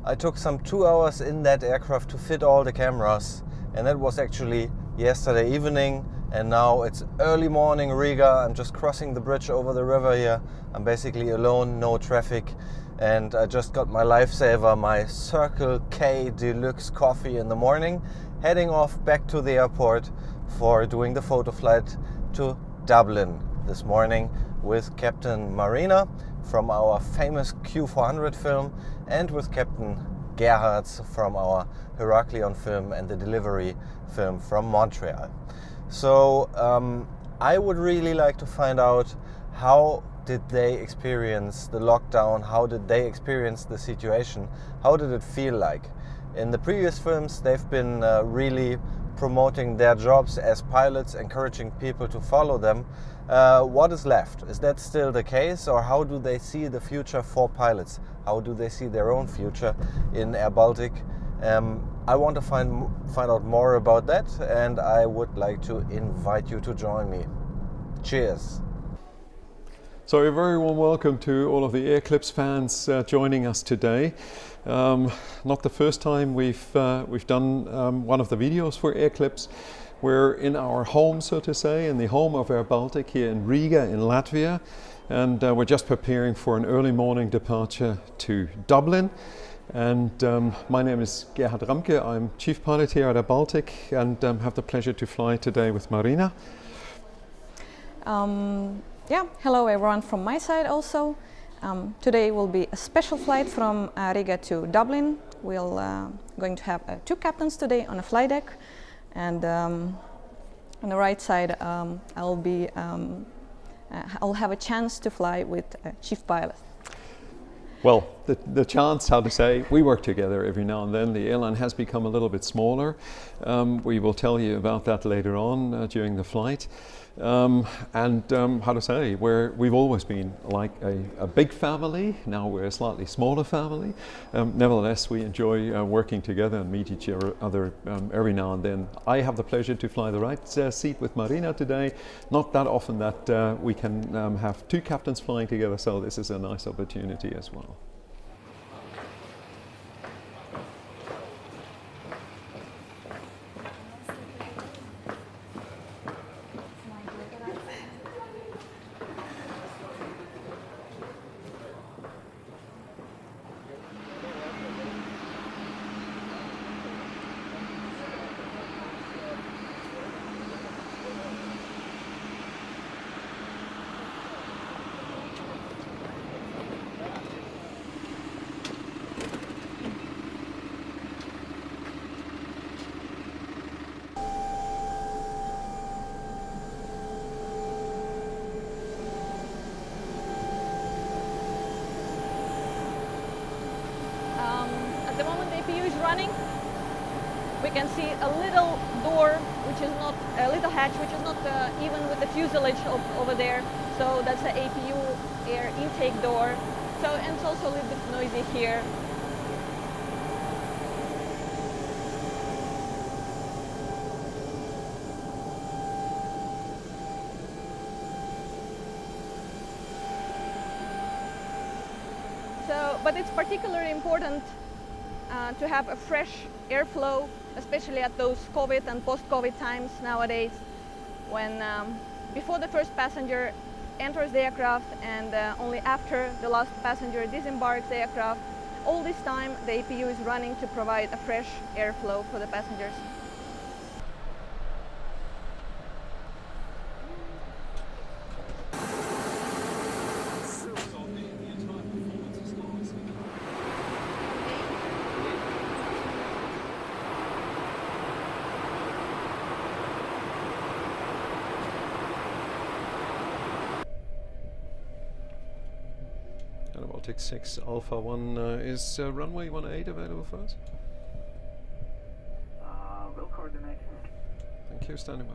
I took some 2 hours in that aircraft to fit all the cameras, and that was actually yesterday evening, and now it's early morning Riga. I'm just crossing the bridge over the river here. I'm basically alone, no traffic, and I just got my lifesaver, my Circle K Deluxe coffee in the morning, heading off back to the airport for doing the photo flight to Dublin this morning with Captain Marina from our famous Q400 film and with Captain Gerhards from our Heraklion film and the delivery film from Montreal. So I would really like to find out, how did they experience the lockdown? How did they experience the situation? How did it feel like? In the previous films, they've been really promoting their jobs as pilots, encouraging people to follow them. What is left? Is that still the case, or how do they see the future for pilots? How do they see their own future in Airbaltic? I want to find out more about that, and I would like to invite you to join me. Cheers! So a very warm welcome to all of the AirClips fans joining us today. Not the first time we've done one of the videos for AirClips. We're in our home, so to say, in the home of Airbaltic here in Riga in Latvia, and we're just preparing for an early morning departure to Dublin. And my name is Gerhard Ramke. I'm chief pilot here at Airbaltic, and have the pleasure to fly today with Marina. Yeah, hello everyone from my side also. Today will be a special flight from Riga to Dublin. We'll going to have 2 captains today on a flight deck, and on the right side I'll have a chance to fly with a chief pilot. Well, the chance, how to say, we work together every now and then. The airline has become a little bit smaller. We will tell you about that later on during the flight. How to say, we've always been like a big family. Now we're a slightly smaller family. Nevertheless, we enjoy working together and meet each other every now and then. I have the pleasure to fly the right seat with Marina today. Not that often that we can have 2 captains flying together, so this is a nice opportunity as well. At the moment the APU is running. We can see a little door, which is not a little hatch, which is not even with the fuselage over there. So that's the APU air intake door. So, and it's also a little bit noisy here. So, but it's particularly important to have a fresh airflow, especially at those COVID and post-COVID times nowadays, when before the first passenger enters the aircraft and only after the last passenger disembarks the aircraft. All this time the APU is running to provide a fresh airflow for the passengers. Baltic 6 Alpha 1 is runway 18 available for us? Will coordinate. Thank you, standing by.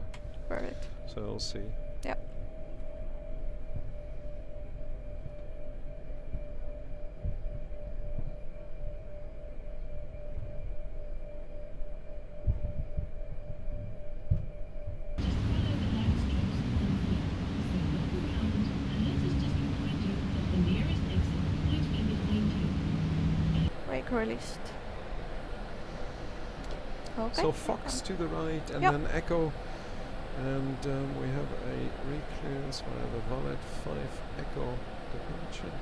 Perfect. So I'll see. Yep. Brake released. Okay. So Fox to the right and Yep. then Echo, and we have a reclearance via the valid 5 Echo departure.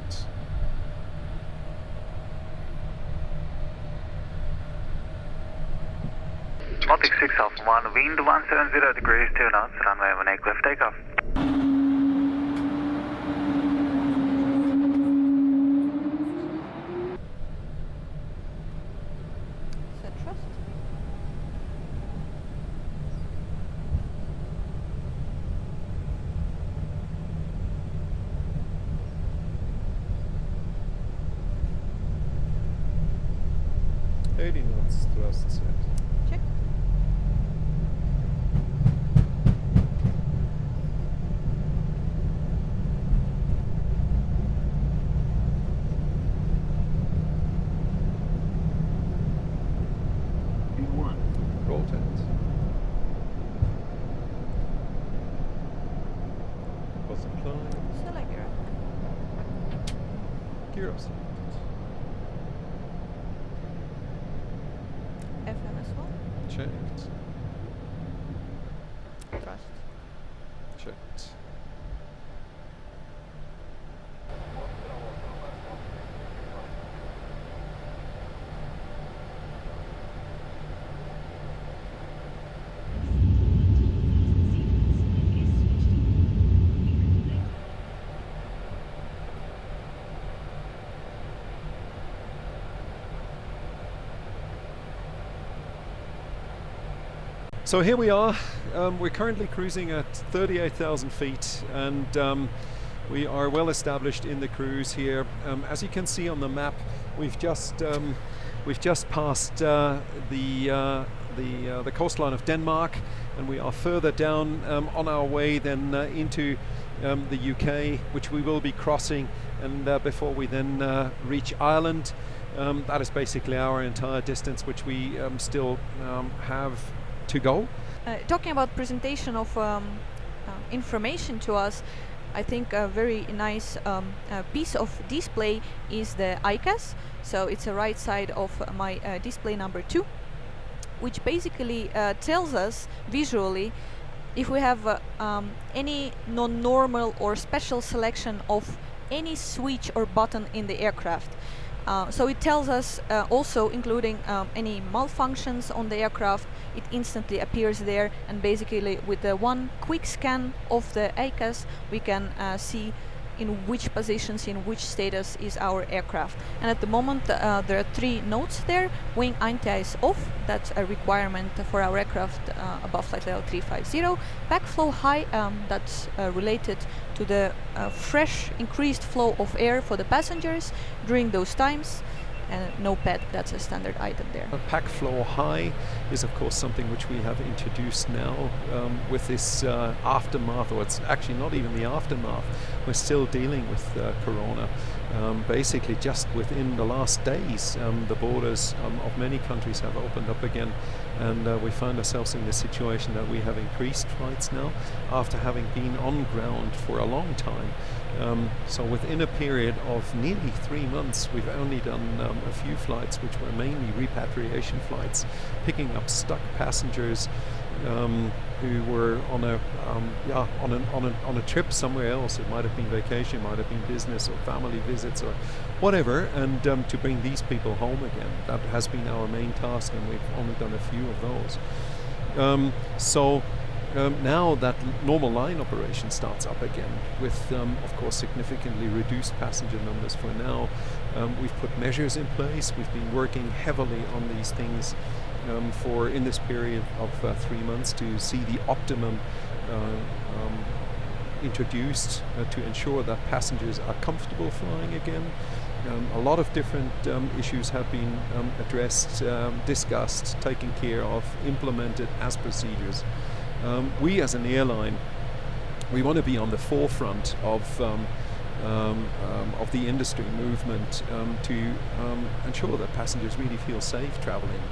Baltic 6 Alpha 1, wind 170 degrees, 2 knots, runway 18 clear for takeoff. Set trust. knots thrust set. Check. Rotate. Bottom climb. Select gear. Gear up selected. FM as well. Checked. Thrust. Checked. So here we are. We're currently cruising at 38,000 feet, and we are well established in the cruise here. As you can see on the map, we've just passed the coastline of Denmark, and we are further down on our way then into the UK, which we will be crossing, and before we then reach Ireland. That is basically our entire distance, which we still have to go. Talking about presentation of information to us, I think a very nice piece of display is the ICAS. So it's the right side of my display number 2, which basically tells us visually if we have any non-normal or special selection of any switch or button in the aircraft. So it tells us also, including any malfunctions on the aircraft, it instantly appears there, and basically with the one quick scan of the ICAS we can see in which positions, in which status is our aircraft. And at the moment there are 3 notes there. Wing anti-ice off, that's a requirement for our aircraft above flight level 350. Backflow high, that's related to the fresh increased flow of air for the passengers during those times. And no pad, that's a standard item there. Pack flow high is of course something which we have introduced now with this aftermath, or it's actually not even the aftermath. We're still dealing with Corona. Basically just within the last days the borders of many countries have opened up again, and we find ourselves in this situation that we have increased flights now after having been on ground for a long time. So within a period of nearly 3 months we've only done a few flights which were mainly repatriation flights, picking up stuck passengers who were on a trip somewhere else. It might have been vacation, might have been business or family visits or whatever, and to bring these people home again. That has been our main task, and we've only done a few of those. Now that normal line operation starts up again with, of course, significantly reduced passenger numbers for now. We've put measures in place. We've been working heavily on these things in this period of 3 months to see the optimum introduced to ensure that passengers are comfortable flying again. A lot of different issues have been addressed, discussed, taken care of, implemented as procedures. We as an airline, we want to be on the forefront of the industry movement to ensure that passengers really feel safe traveling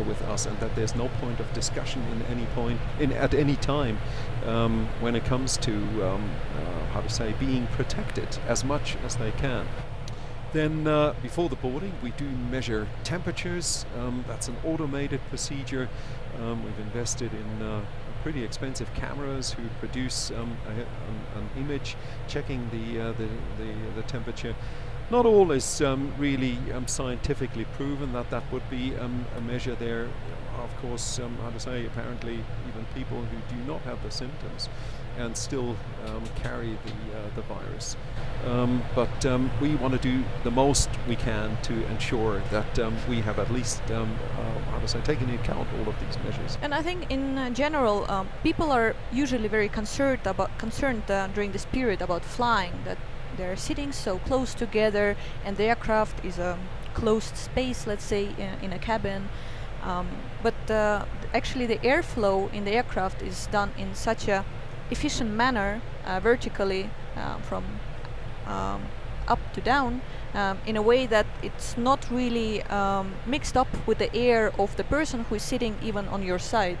with us, and that there's no point of discussion at any time when it comes to being protected as much as they can. Then before the boarding we do measure temperatures. That's an automated procedure. We've invested in pretty expensive cameras who produce an image checking the temperature. Not all is really scientifically proven that would be a measure there. Of course, apparently even people who do not have the symptoms and still carry the virus. But we want to do the most we can to ensure that we have at least, taken into account all of these measures. And I think in general, people are usually very concerned during this period about flying, that they're sitting so close together and the aircraft is a closed space, let's say, in a cabin. But actually the airflow in the aircraft is done in such a efficient manner, vertically from up to down, in a way that it's not really mixed up with the air of the person who is sitting even on your side.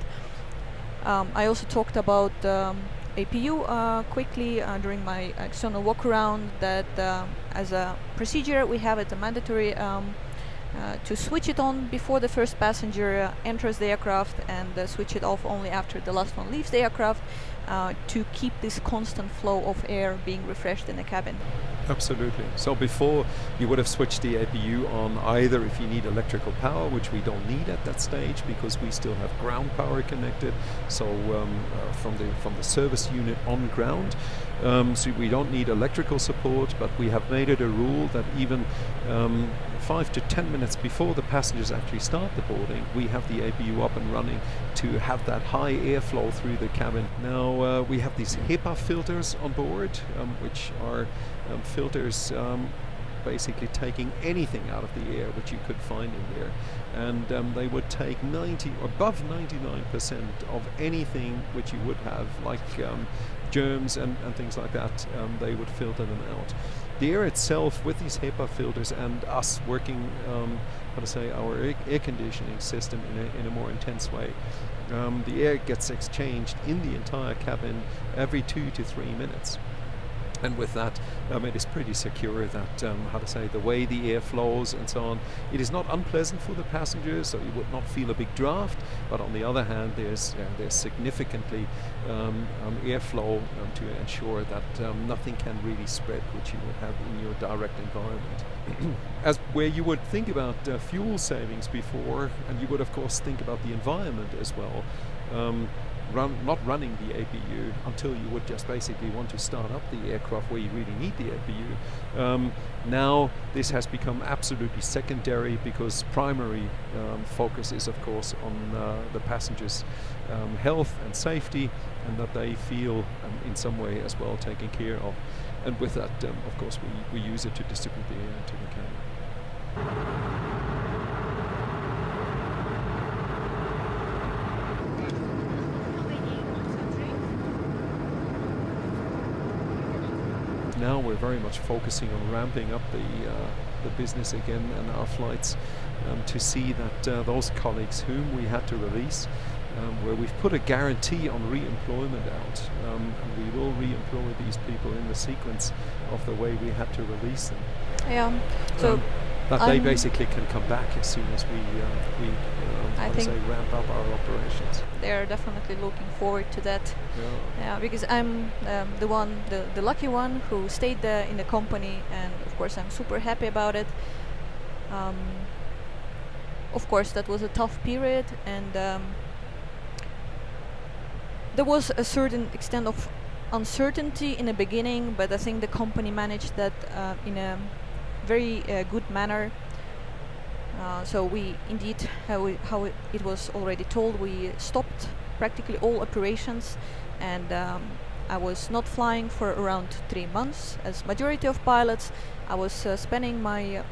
I also talked about APU quickly during my external walk around, that as a procedure we have it mandatory to switch it on before the first passenger enters the aircraft, and switch it off only after the last one leaves the aircraft, to keep this constant flow of air being refreshed in the cabin. Absolutely. So before you would have switched the APU on either if you need electrical power, which we don't need at that stage because we still have ground power connected, so from the service unit on ground. So we don't need electrical support, but we have made it a rule that even 5 to 10 minutes before the passengers actually start the boarding, we have the APU up and running to have that high airflow through the cabin. Now we have these Hepa filters on board, which are filters basically taking anything out of the air which you could find in there, and they would take above 99% of anything which you would have, like germs and things like that. They would filter them out. The air itself, with these Hepa filters and us working our air conditioning system in a more intense way, the air gets exchanged in the entire cabin every 2 to 3 minutes. And with that, it is pretty secure that, the way the air flows and so on, it is not unpleasant for the passengers, so you would not feel a big draft, but on the other hand, there's significantly airflow to ensure that nothing can really spread, which you would have in your direct environment. As where you would think about fuel savings before, and you would of course think about the environment as well, not running the APU until you would just basically want to start up the aircraft where you really need the APU. Now this has become absolutely secondary, because primary focus is of course on the passengers' health and safety, and that they feel in some way as well taken care of. And with that, of course, we use it to distribute the air into the cabin. Now we're very much focusing on ramping up the business again and our flights, to see that those colleagues whom we had to release, where we've put a guarantee on re-employment out, and we will re-employ these people in the sequence of the way we had to release them. Yeah. So that they basically can come back as soon as we ramp up our operations. They are definitely looking forward to that. Yeah, because I'm the lucky one who stayed in the company, and of course I'm super happy about it. Of course, that was a tough period, and there was a certain extent of uncertainty in the beginning, but I think the company managed that in a very good manner. So we indeed, how it was already told, we stopped practically all operations, and I was not flying for around 3 months. As majority of pilots, I was spending my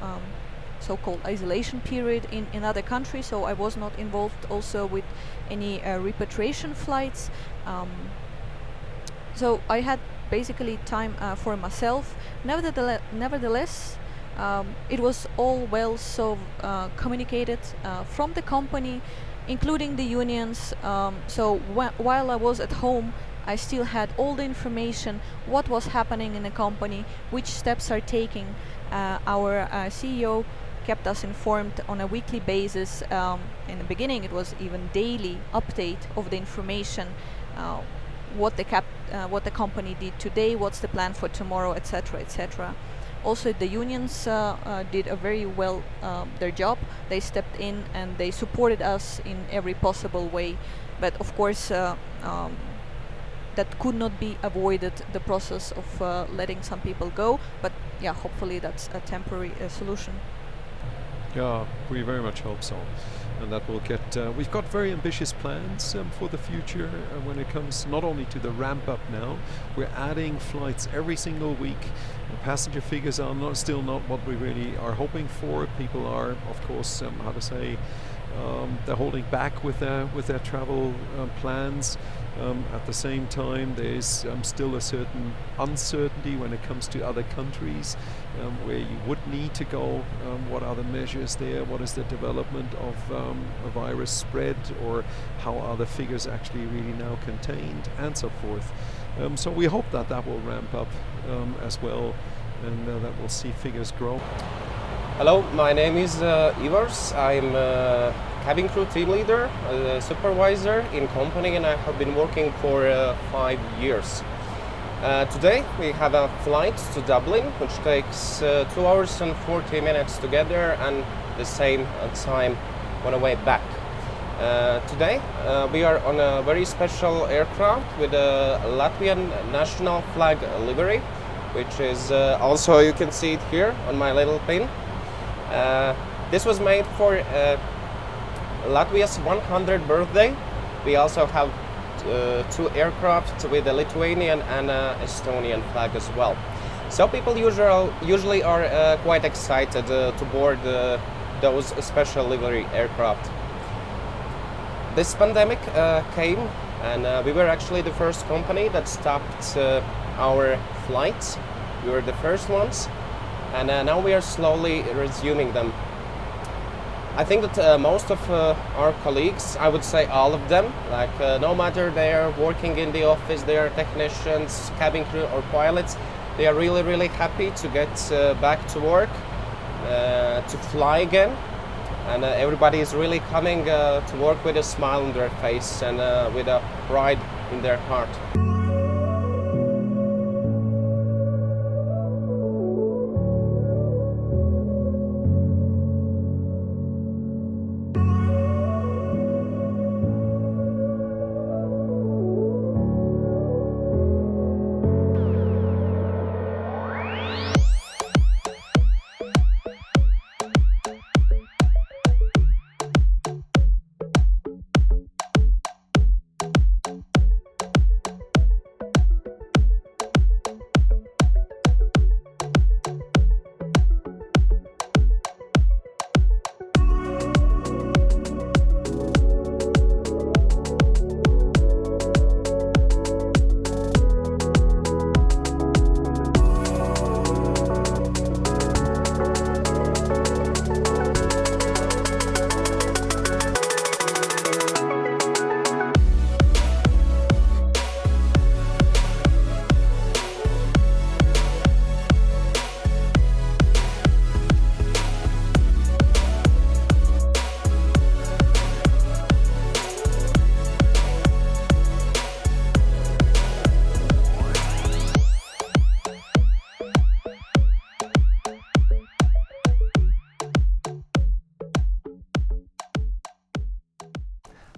so-called isolation period in another country, so I was not involved also with any repatriation flights. So I had basically time for myself. Nevertheless, it was all well communicated from the company, including the unions. So while I was at home, I still had all the information, what was happening in the company, which steps are taking. Our CEO kept us informed on a weekly basis. In the beginning, it was even daily update of the information, what the company did today, what's the plan for tomorrow, etc., etc. Also, the unions did a very well their job. They stepped in and they supported us in every possible way. But of course, that could not be avoided, the process of letting some people go. But yeah, hopefully that's a temporary solution. Yeah, we very much hope so. And that will get, we've got very ambitious plans for the future when it comes not only to the ramp up now, we're adding flights every single week. The passenger figures are still not what we really are hoping for. People are, of course, they're holding back with their travel plans. At the same time, there's still a certain uncertainty when it comes to other countries where you would need to go. What are the measures there? What is the development of a virus spread, or how are the figures actually really now contained, and so forth. So we hope that will ramp up as well, and that we'll see figures grow. Hello, my name is Ivars. I'm cabin crew team leader, supervisor in company, and I have been working for 5 years. Today we have a flight to Dublin, which takes 2 hours and 40 minutes to get there, and the same time on the way back. Today we are on a very special aircraft with a Latvian national flag livery, which is also, you can see it here on my little pin. This was made for Latvia's 100th birthday. We also have 2 aircraft with a Lithuanian and Estonian flag as well. So people usually are quite excited to board those special livery aircraft. This pandemic came, and we were actually the first company that stopped our flights. We were the first ones, and now we are slowly resuming them. I think that most of our colleagues, I would say all of them, like no matter they are working in the office, they are technicians, cabin crew or pilots, they are really happy to get back to work, to fly again. And everybody is really coming to work with a smile on their face and with a pride in their heart.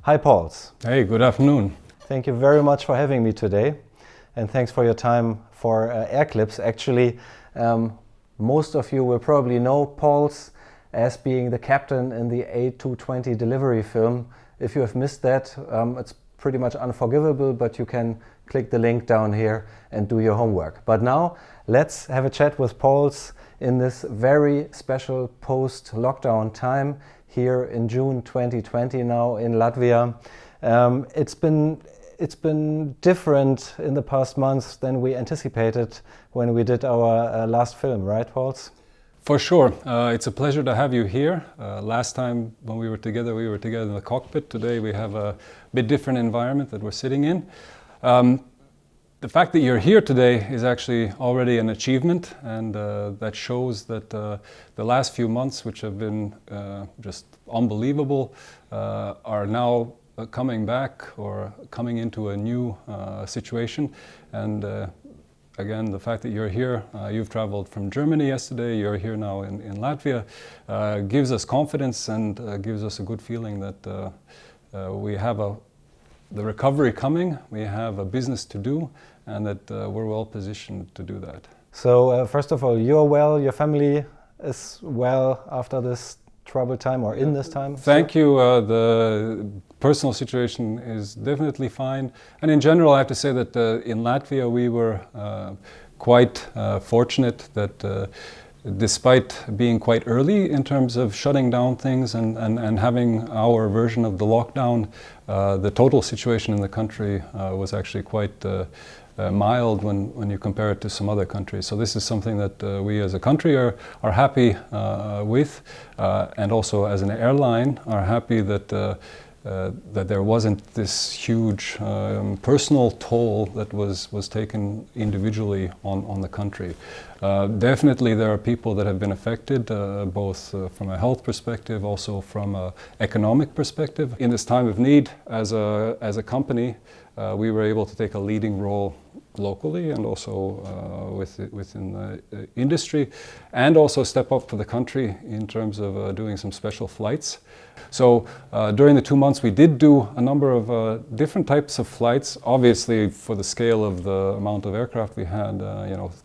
Hi, Pauls. Hey, good afternoon. Thank you very much for having me today, and thanks for your time for AirClips. Actually, most of you will probably know Pauls as being the captain in the A220 delivery film. If you have missed that, it's pretty much unforgivable, but you can click the link down here and do your homework. But now, let's have a chat with Pauls in this very special post-lockdown time here in June 2020 now in Latvia. It's been different in the past months than we anticipated when we did our last film, right, Pauls? For sure. It's a pleasure to have you here. Last time when we were together in the cockpit. Today we have a bit different environment that we're sitting in. The fact that you're here today is actually already an achievement, and that shows that the last few months, which have been just unbelievable, are now coming back or coming into a new situation. And again, the fact that you're here, you've traveled from Germany yesterday, you're here now in Latvia, gives us confidence and gives us a good feeling that we have the recovery coming, we have a business to do, and that we're well positioned to do that. So first of all, you're well, your family is well after this troubled time or in this time? Thank you. The personal situation is definitely fine. And in general, I have to say that in Latvia we were quite fortunate that despite being quite early in terms of shutting down things and having our version of the lockdown, the total situation in the country was actually quite mild when you compare it to some other countries. So this is something that we as a country are happy with, and also as an airline are happy that that there wasn't this huge personal toll that was taken individually on the country. Definitely there are people that have been affected, both from a health perspective, also from an economic perspective. In this time of need, as a company, we were able to take a leading role locally and also within the industry, and also step up for the country in terms of doing some special flights. So during the 2 months we did do a number of different types of flights. Obviously, for the scale of the amount of aircraft we had,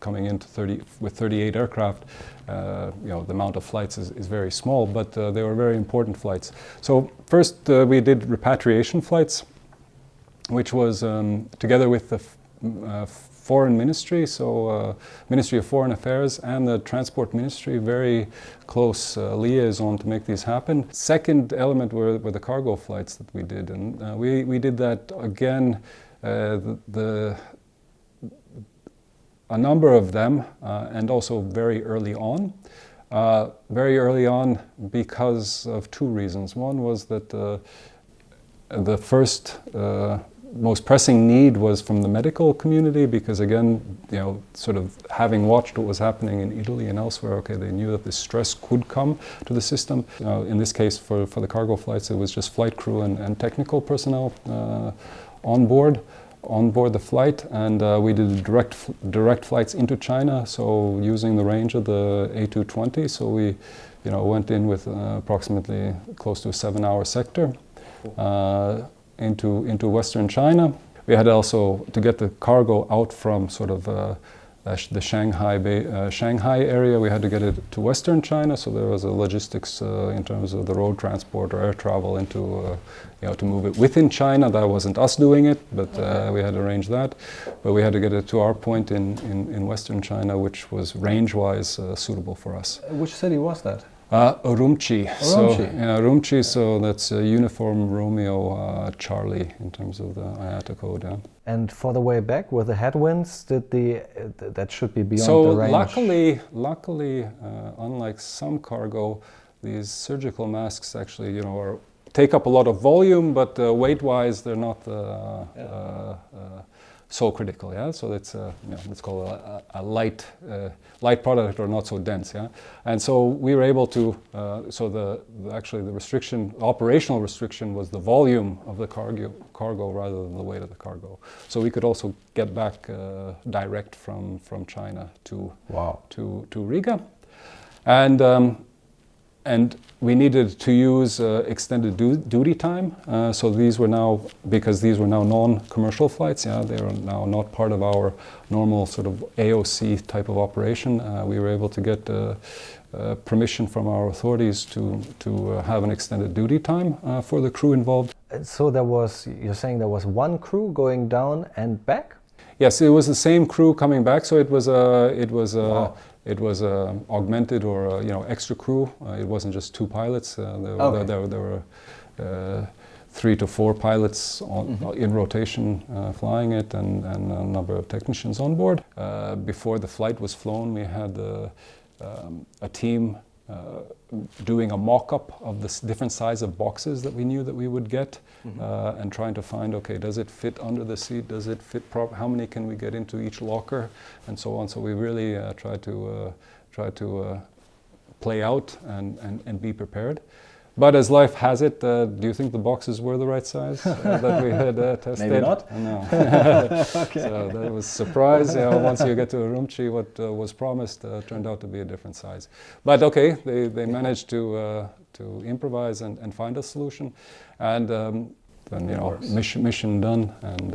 coming into 38 aircraft, the amount of flights is very small, but they were very important flights. So first we did repatriation flights, which was together with the Foreign Ministry, so Ministry of Foreign Affairs and the Transport Ministry, very close liaison to make these happen. Second element were the cargo flights that we did, and we did that again, a number of them, and also very early on. Very early on because of two reasons. One was that the first most pressing need was from the medical community, because again, sort of having watched what was happening in Italy and elsewhere, okay, they knew that this stress could come to the system. In this case, for the cargo flights, it was just flight crew and technical personnel on board the flight, and we did direct flights into China, so using the range of the A220. So we went in with approximately close to a 7-hour sector into Western China. We had also to get the cargo out from sort of the Shanghai area. We had to get it to Western China, so there was a logistics in terms of the road transport or air travel into to move it within China. That wasn't us doing it, but we had to arrange that. But we had to get it to our point in Western China, which was range-wise suitable for us. Which city was that? Urumqi. Urumqi, so that's Uniform Romeo Charlie in terms of the IATA code. Yeah. And for the way back, with the headwinds, that should be beyond so the range? luckily, unlike some cargo, these surgical masks actually, take up a lot of volume, but weight-wise, they're not so critical, yeah. So it's let's call it a light product, or not so dense, yeah. And so we were able to. So actually the restriction, operational restriction, was the volume of the cargo rather than the weight of the cargo. So we could also get back direct from China to Riga, and and we needed to use extended duty time. So these were now, because these were now non-commercial flights, yeah, they are now not part of our normal sort of AOC type of operation. We were able to get permission from our authorities to have an extended duty time for the crew involved. So there was, you're saying there was one crew going down and back? Yes, it was the same crew coming back. So it was Wow. it was augmented or extra crew. It wasn't just two pilots. There were 3 to 4 pilots in rotation flying it, and a number of technicians on board. Before the flight was flown, we had a team doing a mock-up of the different size of boxes that we knew that we would get, and trying to find, okay, does it fit under the seat? Does it fit proper? How many can we get into each locker, and so on. So we really tried to play out and be prepared. But as life has it, do you think the boxes were the right size that we had tested? Maybe not. No. Okay. So that was a surprise. Once you get to Urumqi, what was promised turned out to be a different size. But okay, they managed to improvise and find a solution, and then mission done. And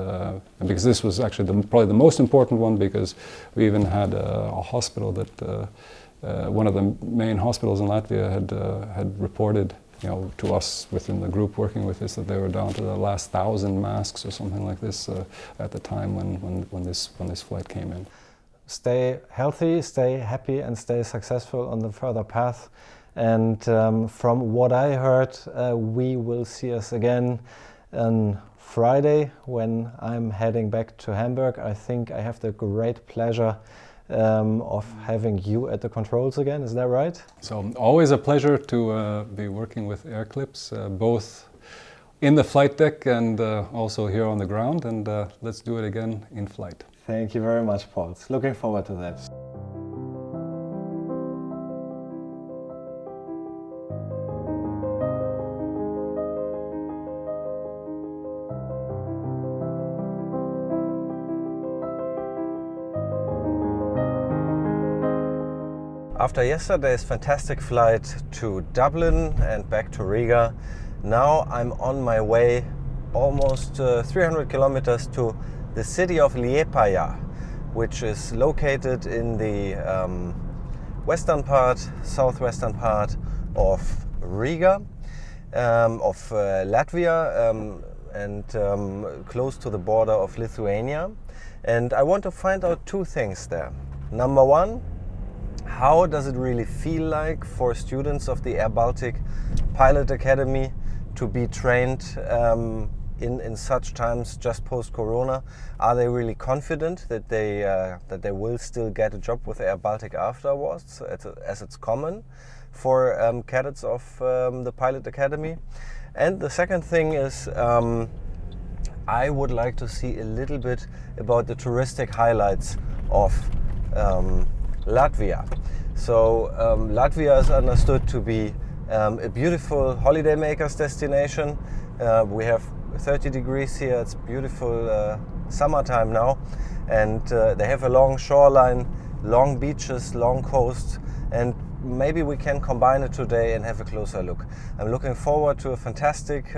because this was actually probably the most important one, because we even had a hospital that one of the main hospitals in Latvia had reported, to us within the group working with this, that they were down to the last 1,000 masks or something like this at the time when this flight came in. Stay healthy, stay happy, and stay successful on the further path. And from what I heard, we will see us again on Friday when I'm heading back to Hamburg. I think I have the great pleasure of having you at the controls again. Is that right? So always a pleasure to be working with AirClips, both in the flight deck and also here on the ground. And let's do it again in flight. Thank you very much, Paul. Looking forward to that. After yesterday's fantastic flight to Dublin and back to Riga, now I'm on my way almost 300 kilometers to the city of Liepaja, which is located in the southwestern part of Riga, of Latvia, and close to the border of Lithuania. And I want to find out two things there. Number one, how does it really feel like for students of the Air Baltic Pilot Academy to be trained in such times just post-corona? Are they really confident that they will still get a job with Air Baltic afterwards, as it's common for cadets of the Pilot Academy? And the second thing is, I would like to see a little bit about the touristic highlights of Latvia. So Latvia is understood to be a beautiful holidaymakers destination. We have 30 degrees here, it's beautiful summertime now, and they have a long shoreline, long beaches, long coast, and maybe we can combine it today and have a closer look. I'm looking forward to a fantastic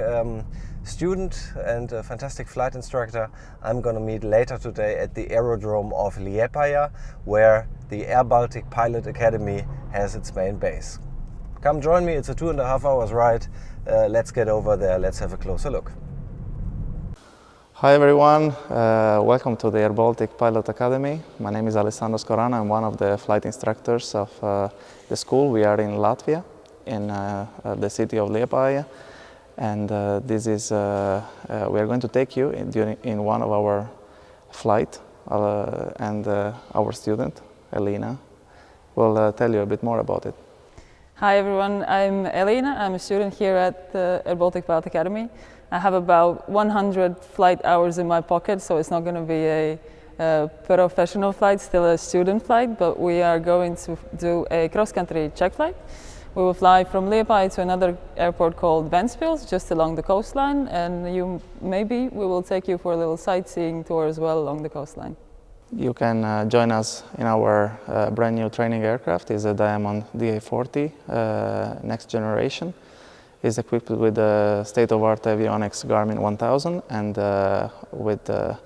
student and a fantastic flight instructor I'm going to meet later today at the aerodrome of Liepaja, where the Air Baltic Pilot Academy has its main base. Come join me, it's a 2.5 hours ride. Let's get over there, let's have a closer look. Hi everyone, welcome to the Air Baltic Pilot Academy. My name is Alessandro Scorana, I'm one of the flight instructors of the school. We are in Latvia, in the city of Liepaja. And this is, we are going to take you in one of our flight, and our student, Elena, will tell you a bit more about it. Hi everyone, I'm Elena. I'm a student here at the Air Baltic Pilot Academy. I have about 100 flight hours in my pocket, so it's not going to be a professional flight, still a student flight, but we are going to do a cross-country check flight. We will fly from Liepaja to another airport called Ventspils, just along the coastline, and maybe we will take you for a little sightseeing tour as well along the coastline. You can join us in our brand new training aircraft. It's a Diamond DA40 next generation. It's equipped with the state-of-art avionics Garmin 1000 and with a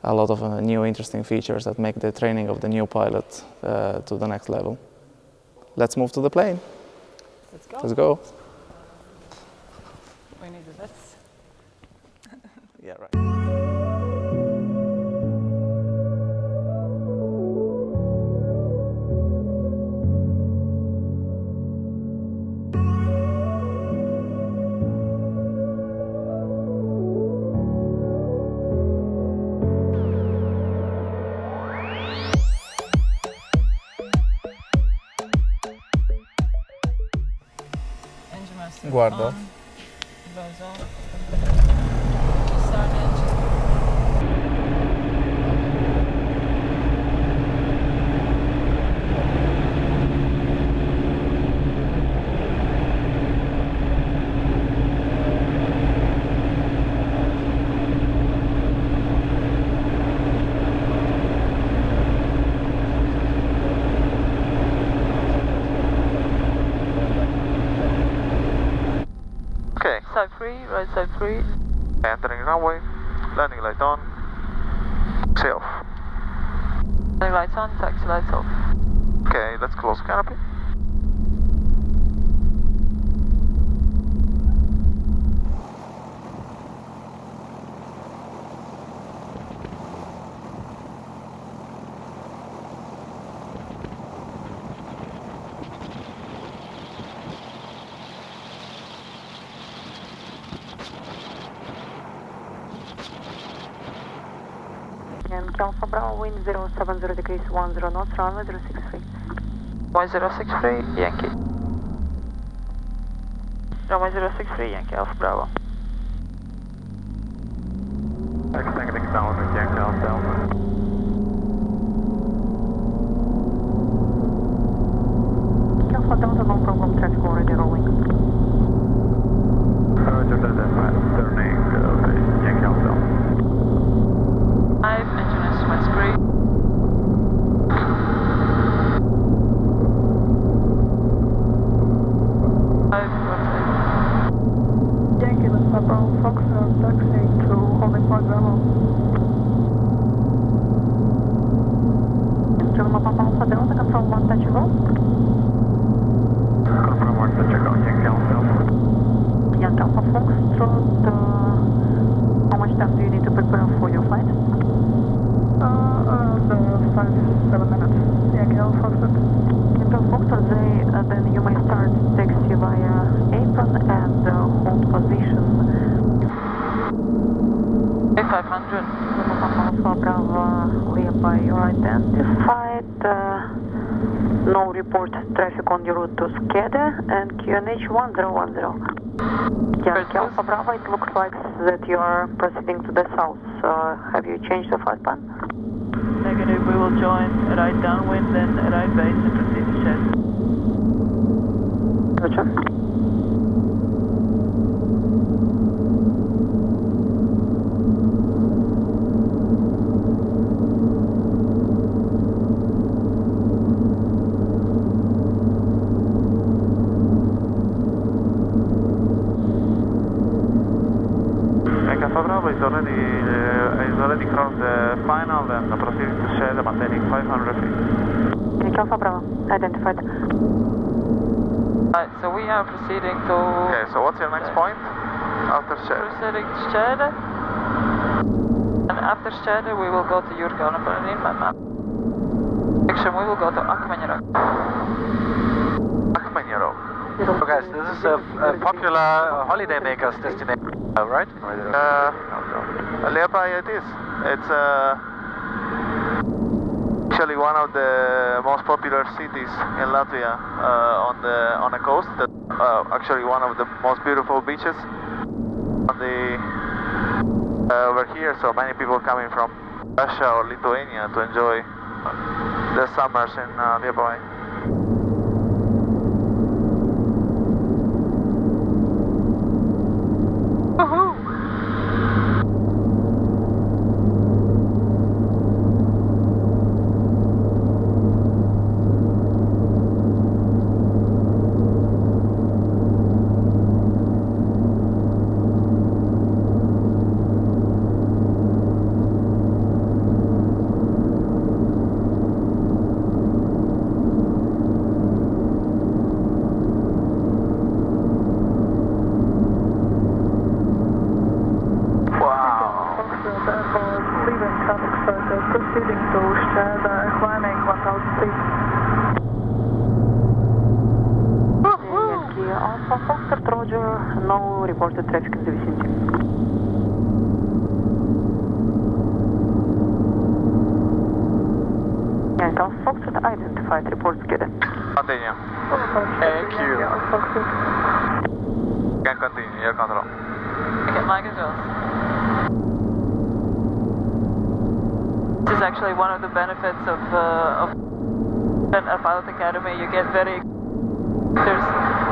lot of new interesting features that make the training of the new pilot to the next level. Let's move to the plane. Let's go. Let's go. We need the vets. Yeah, right. Guardo. Blows off. Start engine. Side free, right side free. Entering runway, landing light on, taxi off. Landing lights on, taxi lights off. Okay, let's close canopy. And Alpha Bravo, wind 070 degrees 10 knots, runway 063. 1063, Yankee. Runway 063, Yankee, Alpha Bravo. Extending down with Yankee Alpha Delta. Alpha Delta, no problem, traffic already rolling. Roger, that's turning Yankee Alpha Delta. 5, engine instruments free. Yankee, Alpha Bravo, Fox, taxi to holding point Bravo. German Alpha Delta, confirm 1 touch and go. Confirm 1 touch and go, Yankee Alpha Delta. Yankee Alpha Foxtrot, how much time do you need to prepare for your flight? Around 5-7 minutes. Yankee Alpha Foxtrot. Yankee Alpha Foxtrot, then you may start taxi via apron and hold position. 500. Alpha Bravo, Lepa, you're identified. No report traffic on your route to Skede and QNH 1010. Yankee Alpha Bravo, it looks like that you are proceeding to the south. Have you changed the flight plan? Negative, we will join right downwind, then right base and proceed to shed. Gotcha. Is already crossed the final and proceeding to shed, maintaining 500 feet. Yankee Alpha Bravo, identified. Right, so we are proceeding to... Okay, so what's your next point? After shed. Proceeding to Skede. And after Skede we will go to Jurka on my map. Actually, we will go to Akmenjerok. Akmenjerok. So guys, this is a popular holidaymakers destination, right? Lepa, it is. It's actually one of the most popular cities in Latvia on the coast. Actually, one of the most beautiful beaches on the over here. So many people coming from Russia or Lithuania to enjoy the summers in Lepa. Foxtrot, Roger. No reported traffic in the vicinity. Yankee Foxtrot identified. Report together. Continue. Thank you. Can continue. Air control. Okay, Mike as well. This is actually one of the benefits of a pilot academy. You get very.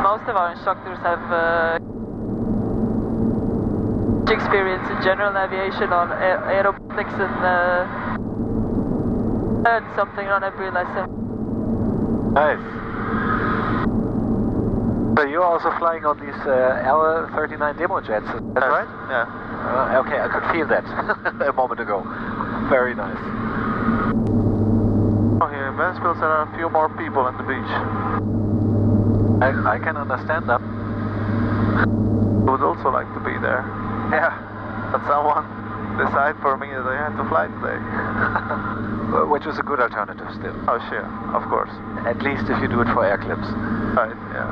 Most of our instructors have experience in general aviation on aerobatic and learn something on every lesson. Nice. So you're also flying on these L-39 demo jets, is that right? Yeah. Okay, I could feel that a moment ago. Very nice. Oh, here in Ventspils there are a few more people on the beach. I can understand that. I would also like to be there. Yeah. But someone decided for me that I had to fly today. Which is a good alternative still. Oh, sure, of course. At least if you do it for AirClips. Right, yeah.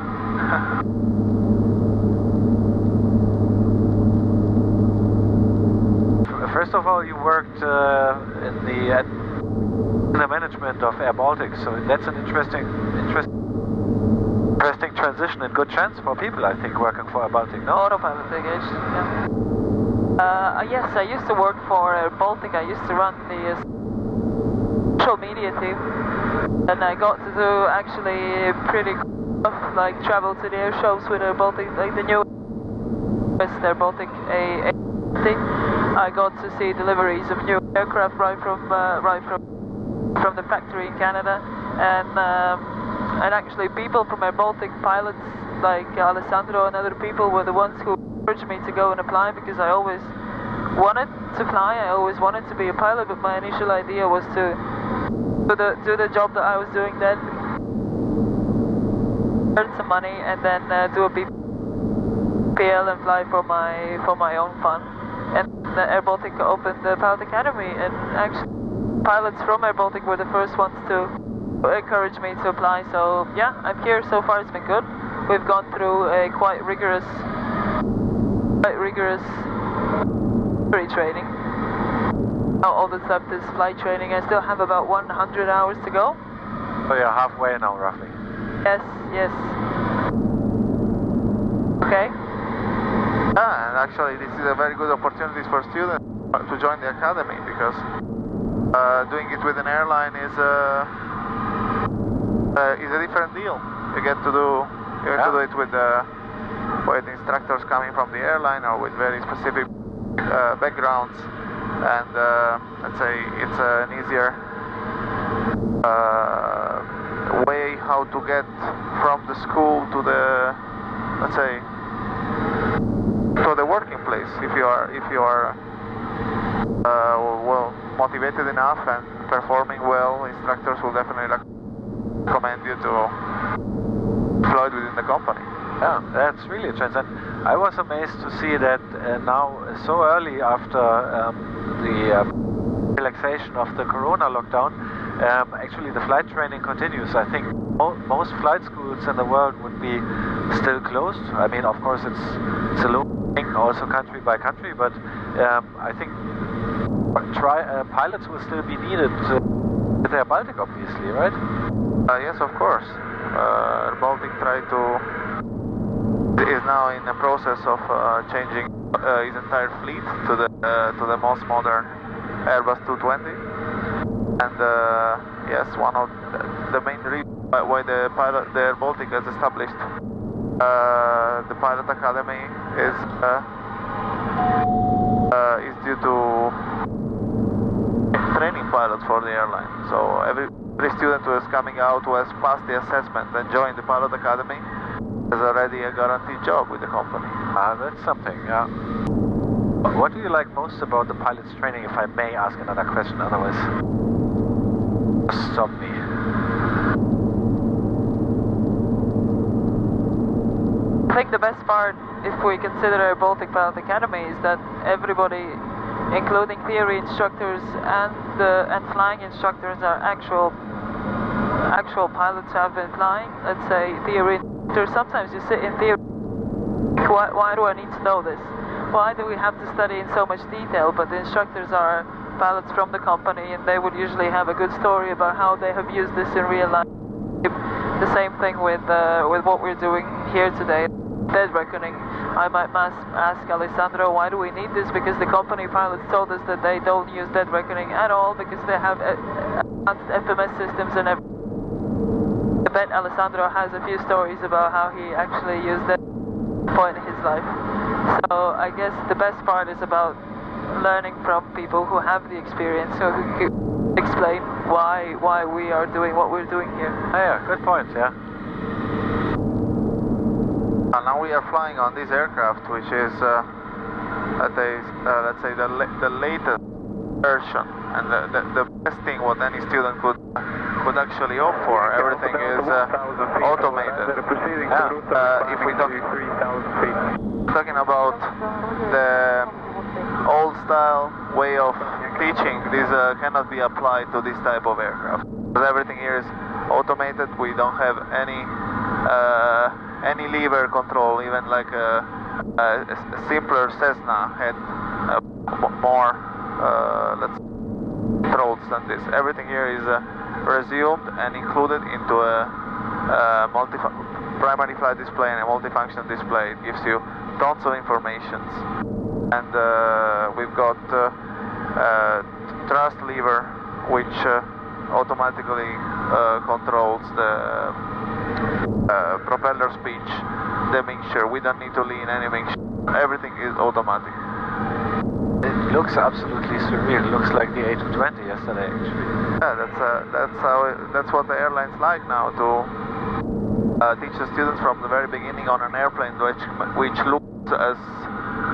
First of all, you worked in the management of Air Baltic, so that's an interesting transition and good chance for people, I think, working for Air Baltic, no? Autopilot aviation, yeah. Yes, I used to work for Air Baltic. I used to run the social media team, and I got to do actually pretty cool stuff, like travel to the air shows with Air Baltic, like the new Air Baltic A80. I got to see deliveries of new aircraft right from the factory in Canada, and actually people from Air Baltic, pilots like Alessandro and other people, were the ones who encouraged me to go and apply, because I always wanted to fly, I always wanted to be a pilot, but my initial idea was to do the job that I was doing then, earn some money, and then do a BPL and fly for my own fun. And Air Baltic opened the Pilot Academy, and actually pilots from Air Baltic were the first ones to encourage me to apply. So yeah, I'm here. So far it's been good. We've gone through a quite rigorous training. Now all that's left is flight training. I still have about 100 hours to go. So you're halfway now, roughly. Yes. Okay. And actually this is a very good opportunity for students to join the academy, because doing it with an airline is a different deal. You get to do it with instructors coming from the airline or with very specific backgrounds, and let's say it's an easier way how to get from the school to the, let's say, to the working place. If you are well motivated enough and performing well, instructors will definitely recommend you to fly within the company. Yeah, that's really a chance. And I was amazed to see that now, so early after the relaxation of the Corona lockdown, actually the flight training continues. I think most flight schools in the world would be still closed. I mean, of course, it's a low thing, also country by country, but I think pilots will still be needed with Air Baltic, obviously, right? Yes, of course. Air Baltic is now in the process of changing his entire fleet to the most modern Airbus 220, and yes, one of the main reasons why the Air Baltic has established the Pilot Academy is due to training pilots for the airline. So every student who is coming out, who has passed the assessment and joined the Pilot Academy, has already a guaranteed job with the company. That's something, yeah. What do you like most about the pilot's training, if I may ask another question, otherwise stop me. I think the best part, if we consider Air Baltic Pilot Academy, is that everybody, including theory instructors and flying instructors, are actual pilots who have been flying. Let's say theory instructors. Sometimes you sit in theory Why do I need to know this? Why do we have to study in so much detail? But the instructors are pilots from the company, and they would usually have a good story about how they have used this in real life. The same thing with what we're doing here today. Dead reckoning. I might ask Alessandro, why do we need this? Because the company pilots told us that they don't use dead reckoning at all because they have FMS systems and everything. I bet Alessandro has a few stories about how he actually used that point in his life. So I guess the best part is about learning from people who have the experience, who can explain why we are doing what we're doing here. Yeah, good point, yeah. Now we are flying on this aircraft, which is, let's say, the latest version, and the best thing what any student could actually hope for. Everything is automated. If we talking about the old style way of teaching, this cannot be applied to this type of aircraft. Because everything here is automated. We don't have any lever control. Even like a simpler Cessna had more controls than this. Everything here is resumed and included into a primary flight display and a multifunction display. It gives you tons of information. And we've got thrust lever, which automatically controls the propeller speech, the mixture. We don't need to lean any mixture. Everything is automatic. It looks absolutely surreal. It looks like the A220 yesterday, actually. Yeah, that's what the airlines like now, to teach the students from the very beginning on an airplane which looks as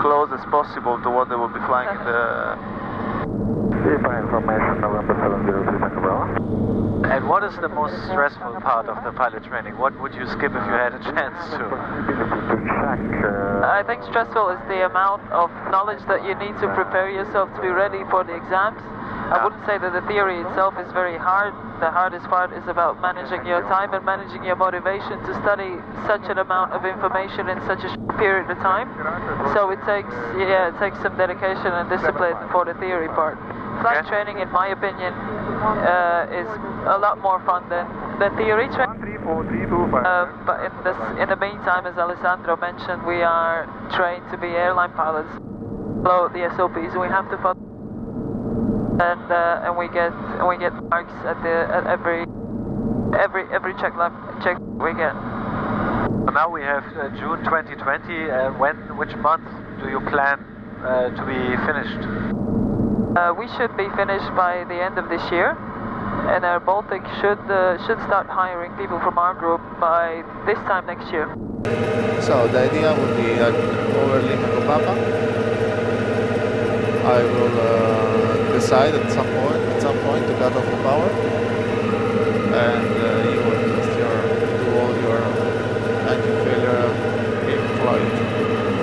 close as possible to what they will be flying in the... Information, November 703, Tango Bravo. And what is the most stressful part of the pilot training? What would you skip if you had a chance to? I think stressful is the amount of knowledge that you need to prepare yourself to be ready for the exams. I wouldn't say that the theory itself is very hard. The hardest part is about managing your time and managing your motivation to study such an amount of information in such a short period of time. So it takes some dedication and discipline for the theory part. Flight training, in my opinion, is a lot more fun than theory training. But in the meantime, as Alessandro mentioned, we are trained to be airline pilots. Follow the SOPs, we have to follow. And we get marks at every check we get. Now we have June 2020. Which month do you plan to be finished? We should be finished by the end of this year, and Airbaltic should start hiring people from our group by this time next year. So the idea would be over Lima Papa. I will decide at some point to cut off the power, and you will just do all your engine failure, in-flight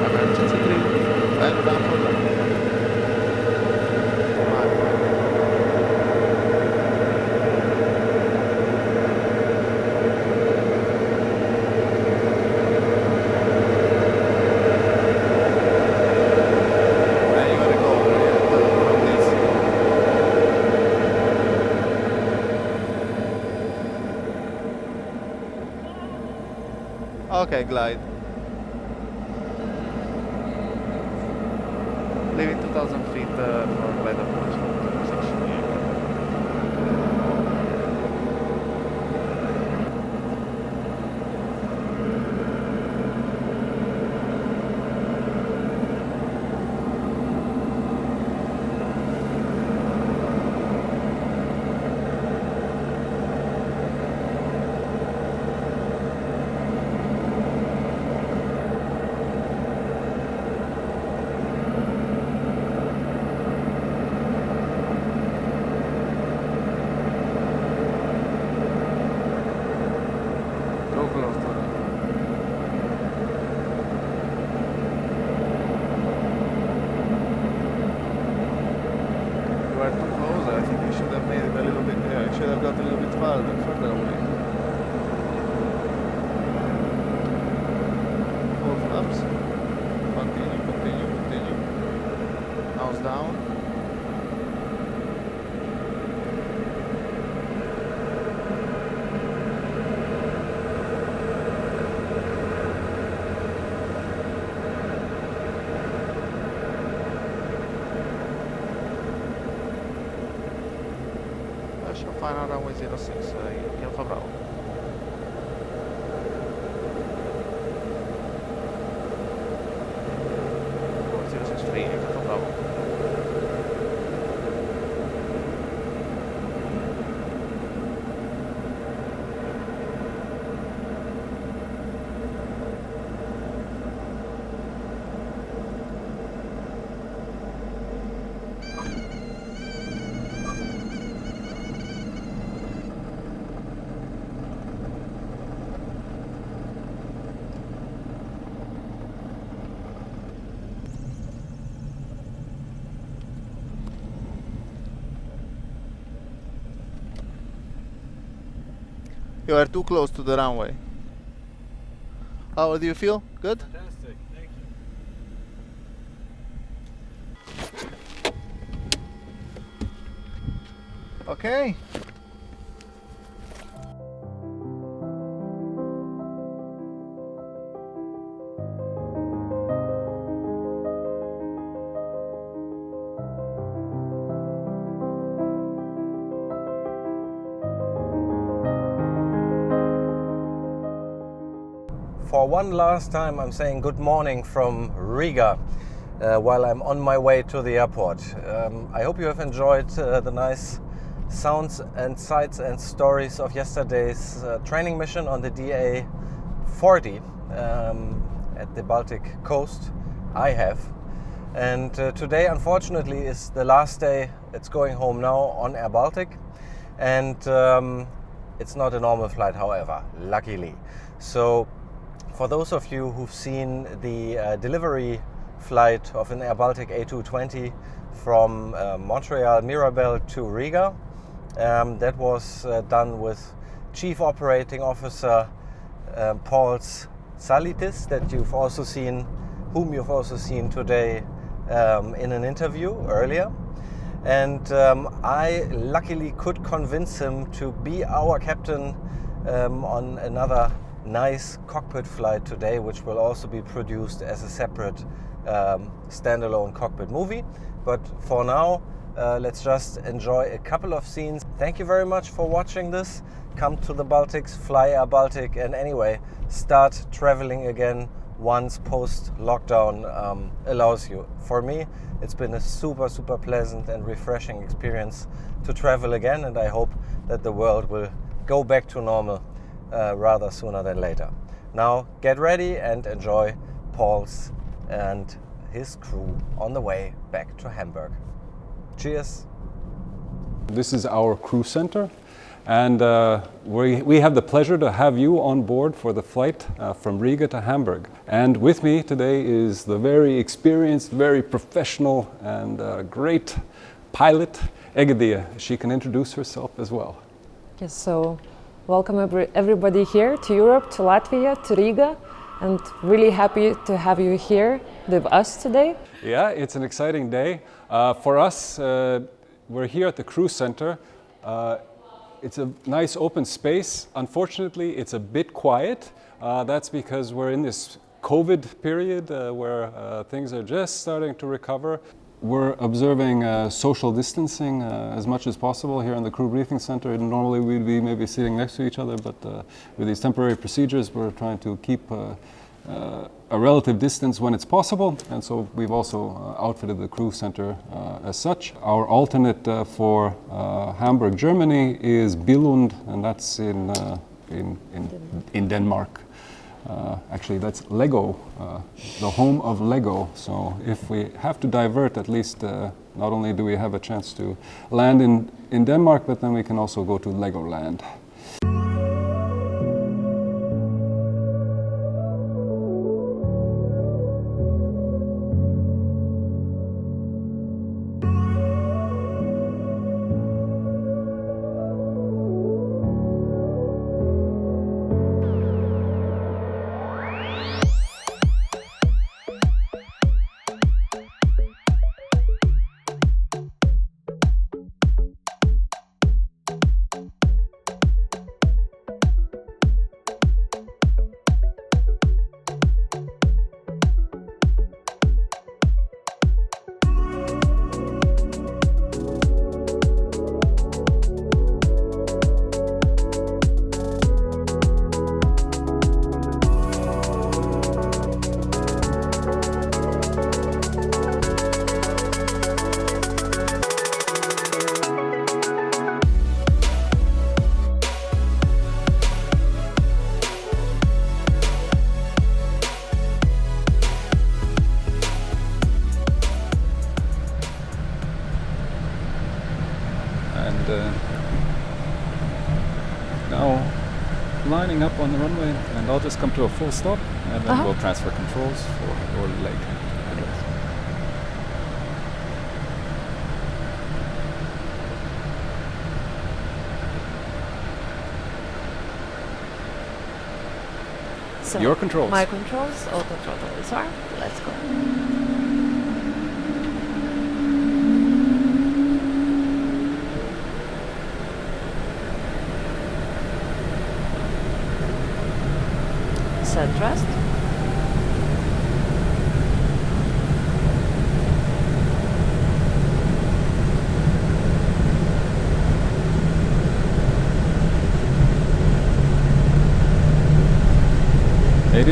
emergency drill, and done for that. Okay, glide. Leaving 2,000 feet for glide approach. Further away. Full flaps. final runway 06, Alfa Bravo. You are too close to the runway. How do you feel? Good? Fantastic, thank you. Okay. For one last time, I'm saying good morning from Riga while I'm on my way to the airport. I hope you have enjoyed the nice sounds and sights and stories of yesterday's training mission on the DA-40 at the Baltic coast. I have. And today, unfortunately, is the last day. It's going home now on Air Baltic. And it's not a normal flight, however, luckily. So for those of you who've seen the delivery flight of an Air Baltic A220 from Montreal Mirabel to Riga, that was done with Chief Operating Officer Paul Salitis, whom you've also seen today in an interview earlier. And I luckily could convince him to be our captain on another nice cockpit flight today, which will also be produced as a separate standalone cockpit movie. But for now, let's just enjoy a couple of scenes. Thank you very much for watching this. Come to the Baltics, fly Air Baltic, and anyway, start traveling again once post-lockdown allows you. For me, it's been a super pleasant and refreshing experience to travel again, and I hope that the world will go back to normal rather sooner than later. Now get ready and enjoy Paul's and his crew on the way back to Hamburg. Cheers! This is our crew center, and we have the pleasure to have you on board for the flight from Riga to Hamburg. And with me today is the very experienced, very professional and great pilot, Egidia. She can introduce herself as well. Yes, so welcome everybody here to Europe, to Latvia, to Riga, and really happy to have you here with us today. Yeah, it's an exciting day. For us, we're here at the crew center. It's a nice open space. Unfortunately, it's a bit quiet. That's because we're in this COVID period where things are just starting to recover. We're observing social distancing as much as possible here in the crew briefing center. And normally we'd be maybe sitting next to each other, but with these temporary procedures, we're trying to keep a relative distance when it's possible. And so we've also outfitted the crew center as such. Our alternate for Hamburg, Germany is Billund, and that's in Denmark. Actually, that's Lego, the home of Lego. So if we have to divert, at least not only do we have a chance to land in Denmark, but then we can also go to Legoland. I'll just come to a full stop, and then we'll transfer controls for your leg. So your controls. My controls, auto throttle is armed. Let's go. Set thrust.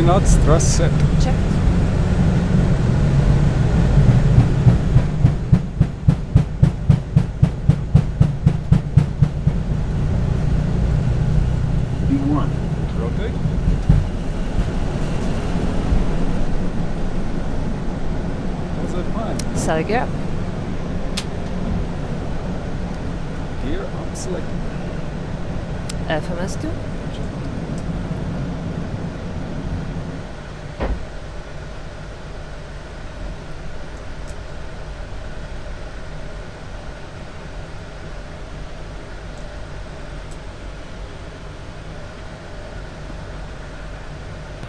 Knots, thrust set. Check. B1. Rotate. What's that fine? Side gear. Gear up selected. FMS2.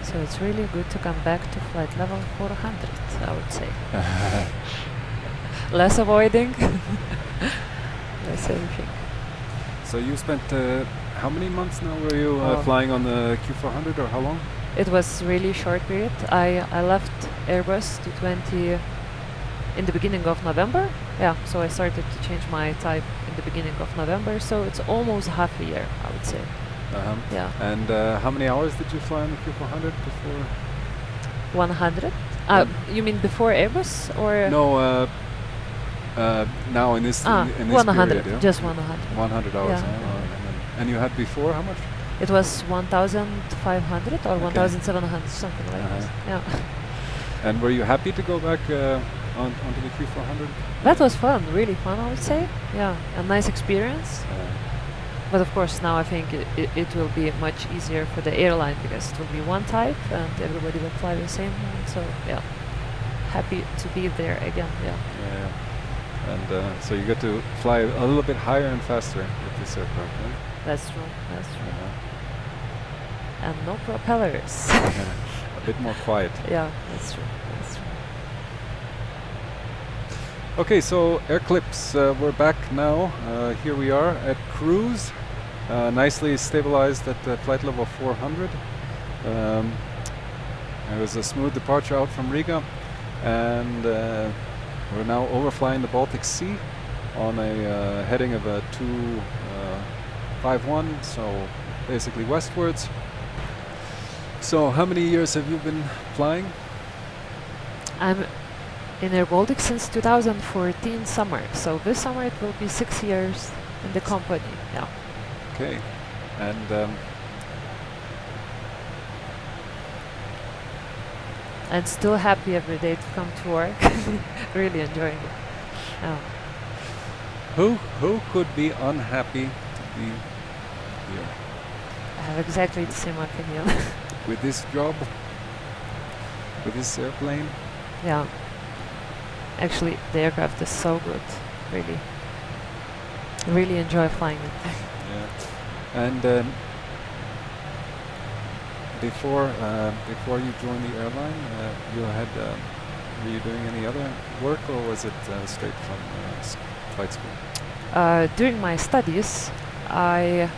So it's really good to come back to flight level 400, I would say. Less avoiding, less everything. So you spent how many months now were you flying on the Q400, or how long? It was really short period. I left Airbus 220 in the beginning of November. Yeah, so I started to change my type in the beginning of November, so it's almost half a year, I would say. Yeah. And how many hours did you fly on the Q400 before? 100? You mean before Airbus or? No, now in this in this 100, period, yeah? just 100. 100 hours. Yeah. And you had before how much? It was 1,500 or 1,700, something like this. Yeah. And were you happy to go back onto the Q400? That was fun, really fun, I would say. Yeah, a nice experience. But of course now I think it will be much easier for the airline because it will be one type and everybody will fly the same one. So yeah, happy to be there again. Yeah. And so you get to fly a little bit higher and faster with this aircraft, right? That's true. That's true. And no propellers. A bit more quiet. Yeah, that's true. That's true. Okay, so AirClips, we're back now. Here we are at cruise, nicely stabilized at flight level 400. It was a smooth departure out from Riga, and we're now overflying the Baltic Sea on a heading of a 251, so basically westwards. So how many years have you been flying? I'm in Air Baltic since 2014 summer, so this summer it will be 6 years in the company. Yeah. Okay, and still happy every day to come to work. Really enjoying it. Yeah. Who could be unhappy to be here? I have exactly the same opinion. With this job, with this airplane? Yeah. Actually, the aircraft is so good, really. Really enjoy flying it. Yeah. And before you joined the airline, were you doing any other work, or was it straight from flight school? During my studies, I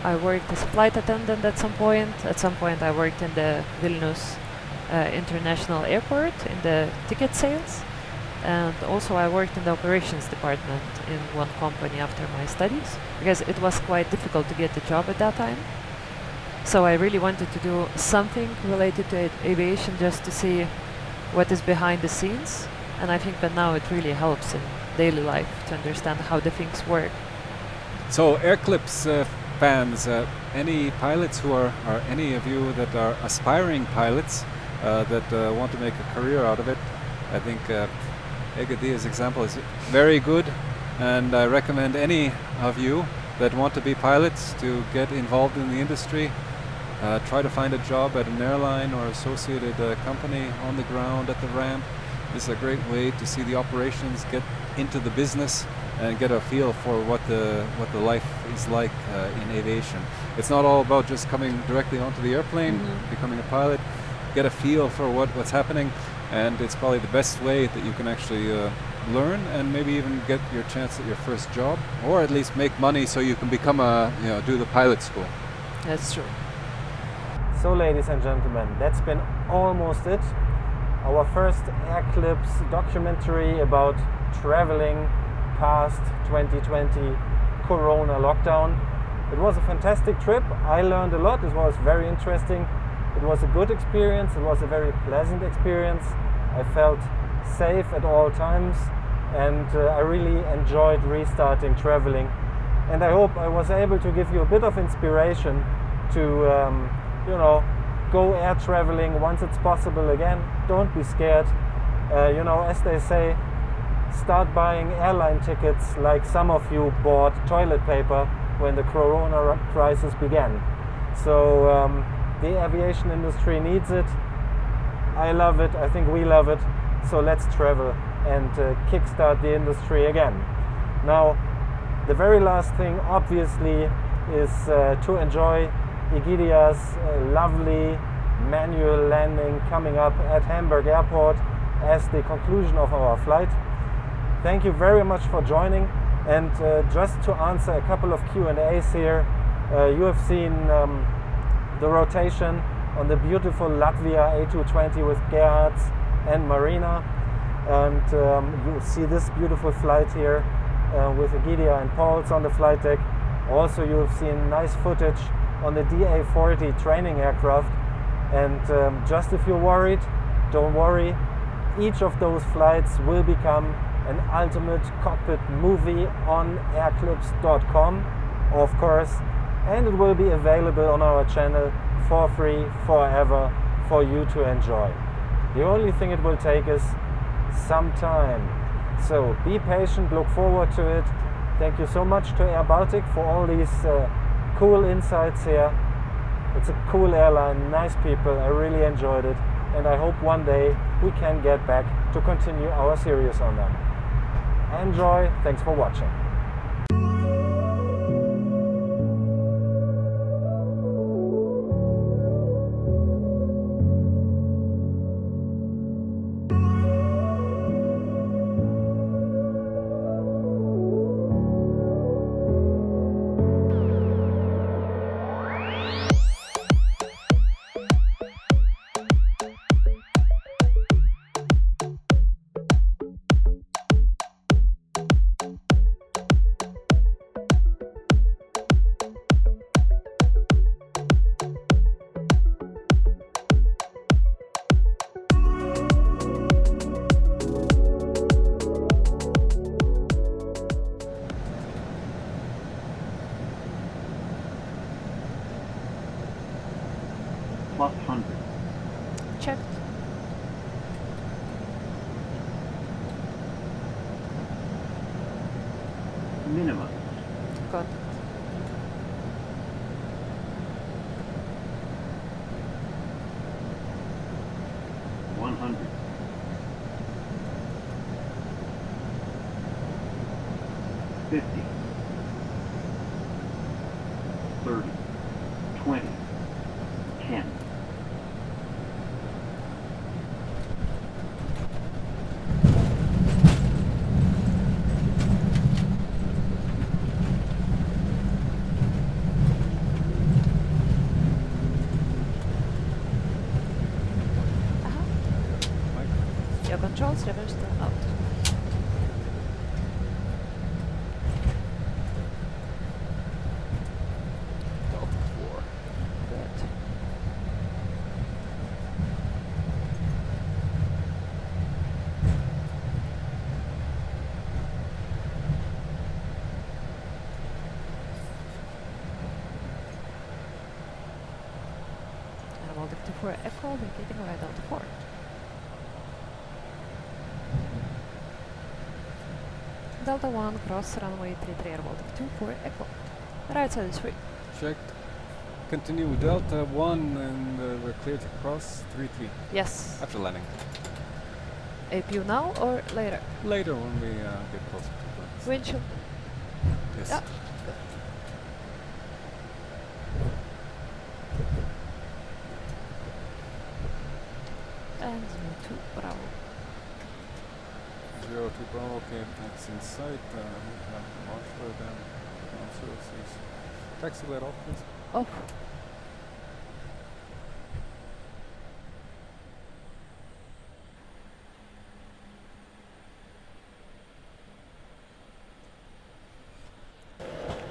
worked as a flight attendant at some point. At some point, I worked in the Vilnius International Airport in the ticket sales. And also I worked in the operations department in one company after my studies, because it was quite difficult to get a job at that time. So I really wanted to do something related to aviation, just to see what is behind the scenes. And I think that now it really helps in daily life to understand how the things work. So AirClips fans, any pilots who are any of you that are aspiring pilots that want to make a career out of it, I think Egedi's example is very good, and I recommend any of you that want to be pilots to get involved in the industry. try to find a job at an airline or associated company on the ground at the ramp. This is a great way to see the operations, get into the business, and get a feel for what the life is like in aviation. It's not all about just coming directly onto the airplane, becoming a pilot. Get a feel for what's happening, and it's probably the best way that you can actually learn and maybe even get your chance at your first job, or at least make money so you can become do the pilot school. That's true. So, ladies and gentlemen, that's been almost it. Our first AirClips documentary about traveling past 2020 Corona lockdown. It was a fantastic trip. I learned a lot. It was very interesting. It was a good experience. It was a very pleasant experience. I felt safe at all times, and I really enjoyed restarting traveling. And I hope I was able to give you a bit of inspiration to go air traveling once it's possible again. Don't be scared. As they say, start buying airline tickets like some of you bought toilet paper when the Corona crisis began. So the aviation industry needs it. I love it. I think we love it. So let's travel and kickstart the industry again. Now, the very last thing, obviously, is to enjoy Egidia's lovely manual landing coming up at Hamburg Airport as the conclusion of our flight. Thank you very much for joining, and just to answer a couple of Q&As here, you have seen the rotation on the beautiful Latvia A220 with Gerhards and Marina, and you see this beautiful flight here with Egidia and Pauls on the flight deck. Also, you have seen nice footage on the DA-40 training aircraft, and just if you're worried, don't worry. Each of those flights will become an ultimate cockpit movie on Air-Clips.com, of course, and it will be available on our channel for free forever for you to enjoy. The only thing it will take is some time. So be patient, look forward to it. Thank you so much to Air Baltic for all these cool insights here. It's a cool airline, nice people, I really enjoyed it, and I hope one day we can get back to continue our series on them. Enjoy, thanks for watching. plus 100. Checked. Minimum. Got it. $100. 50. 30. 20. 10. Your controls reversed out. Good. Airbaltic 24 Echo, vacating right out to 4. Delta 1, cross runway 33 Airbaltic 24 Echo. Right side is free. Checked. continue with Delta 1 and we're clear to cross 33. Yes. After landing. APU now or later? Later when we get closer to the Wind chill. Yes. Yeah. And 02 Bravo. 02 Bravo, okay, that's in sight. Launch for them. Taxi let off, please. Off.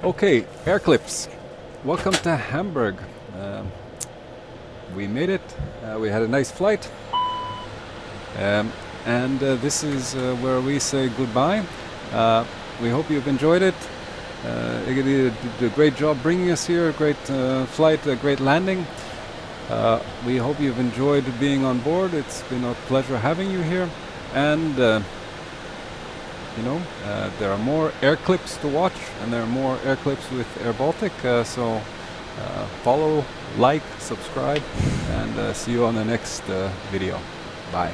Okay, AirClips. Welcome to Hamburg. We made it. We had a nice flight. And this is where we say goodbye. We hope you've enjoyed it. You did a great job bringing us here, a great flight, a great landing. We hope you've enjoyed being on board. It's been a pleasure having you here. And there are more AirClips to watch, and there are more AirClips with Airbaltic. So follow, like, subscribe, and see you on the next video. Bye.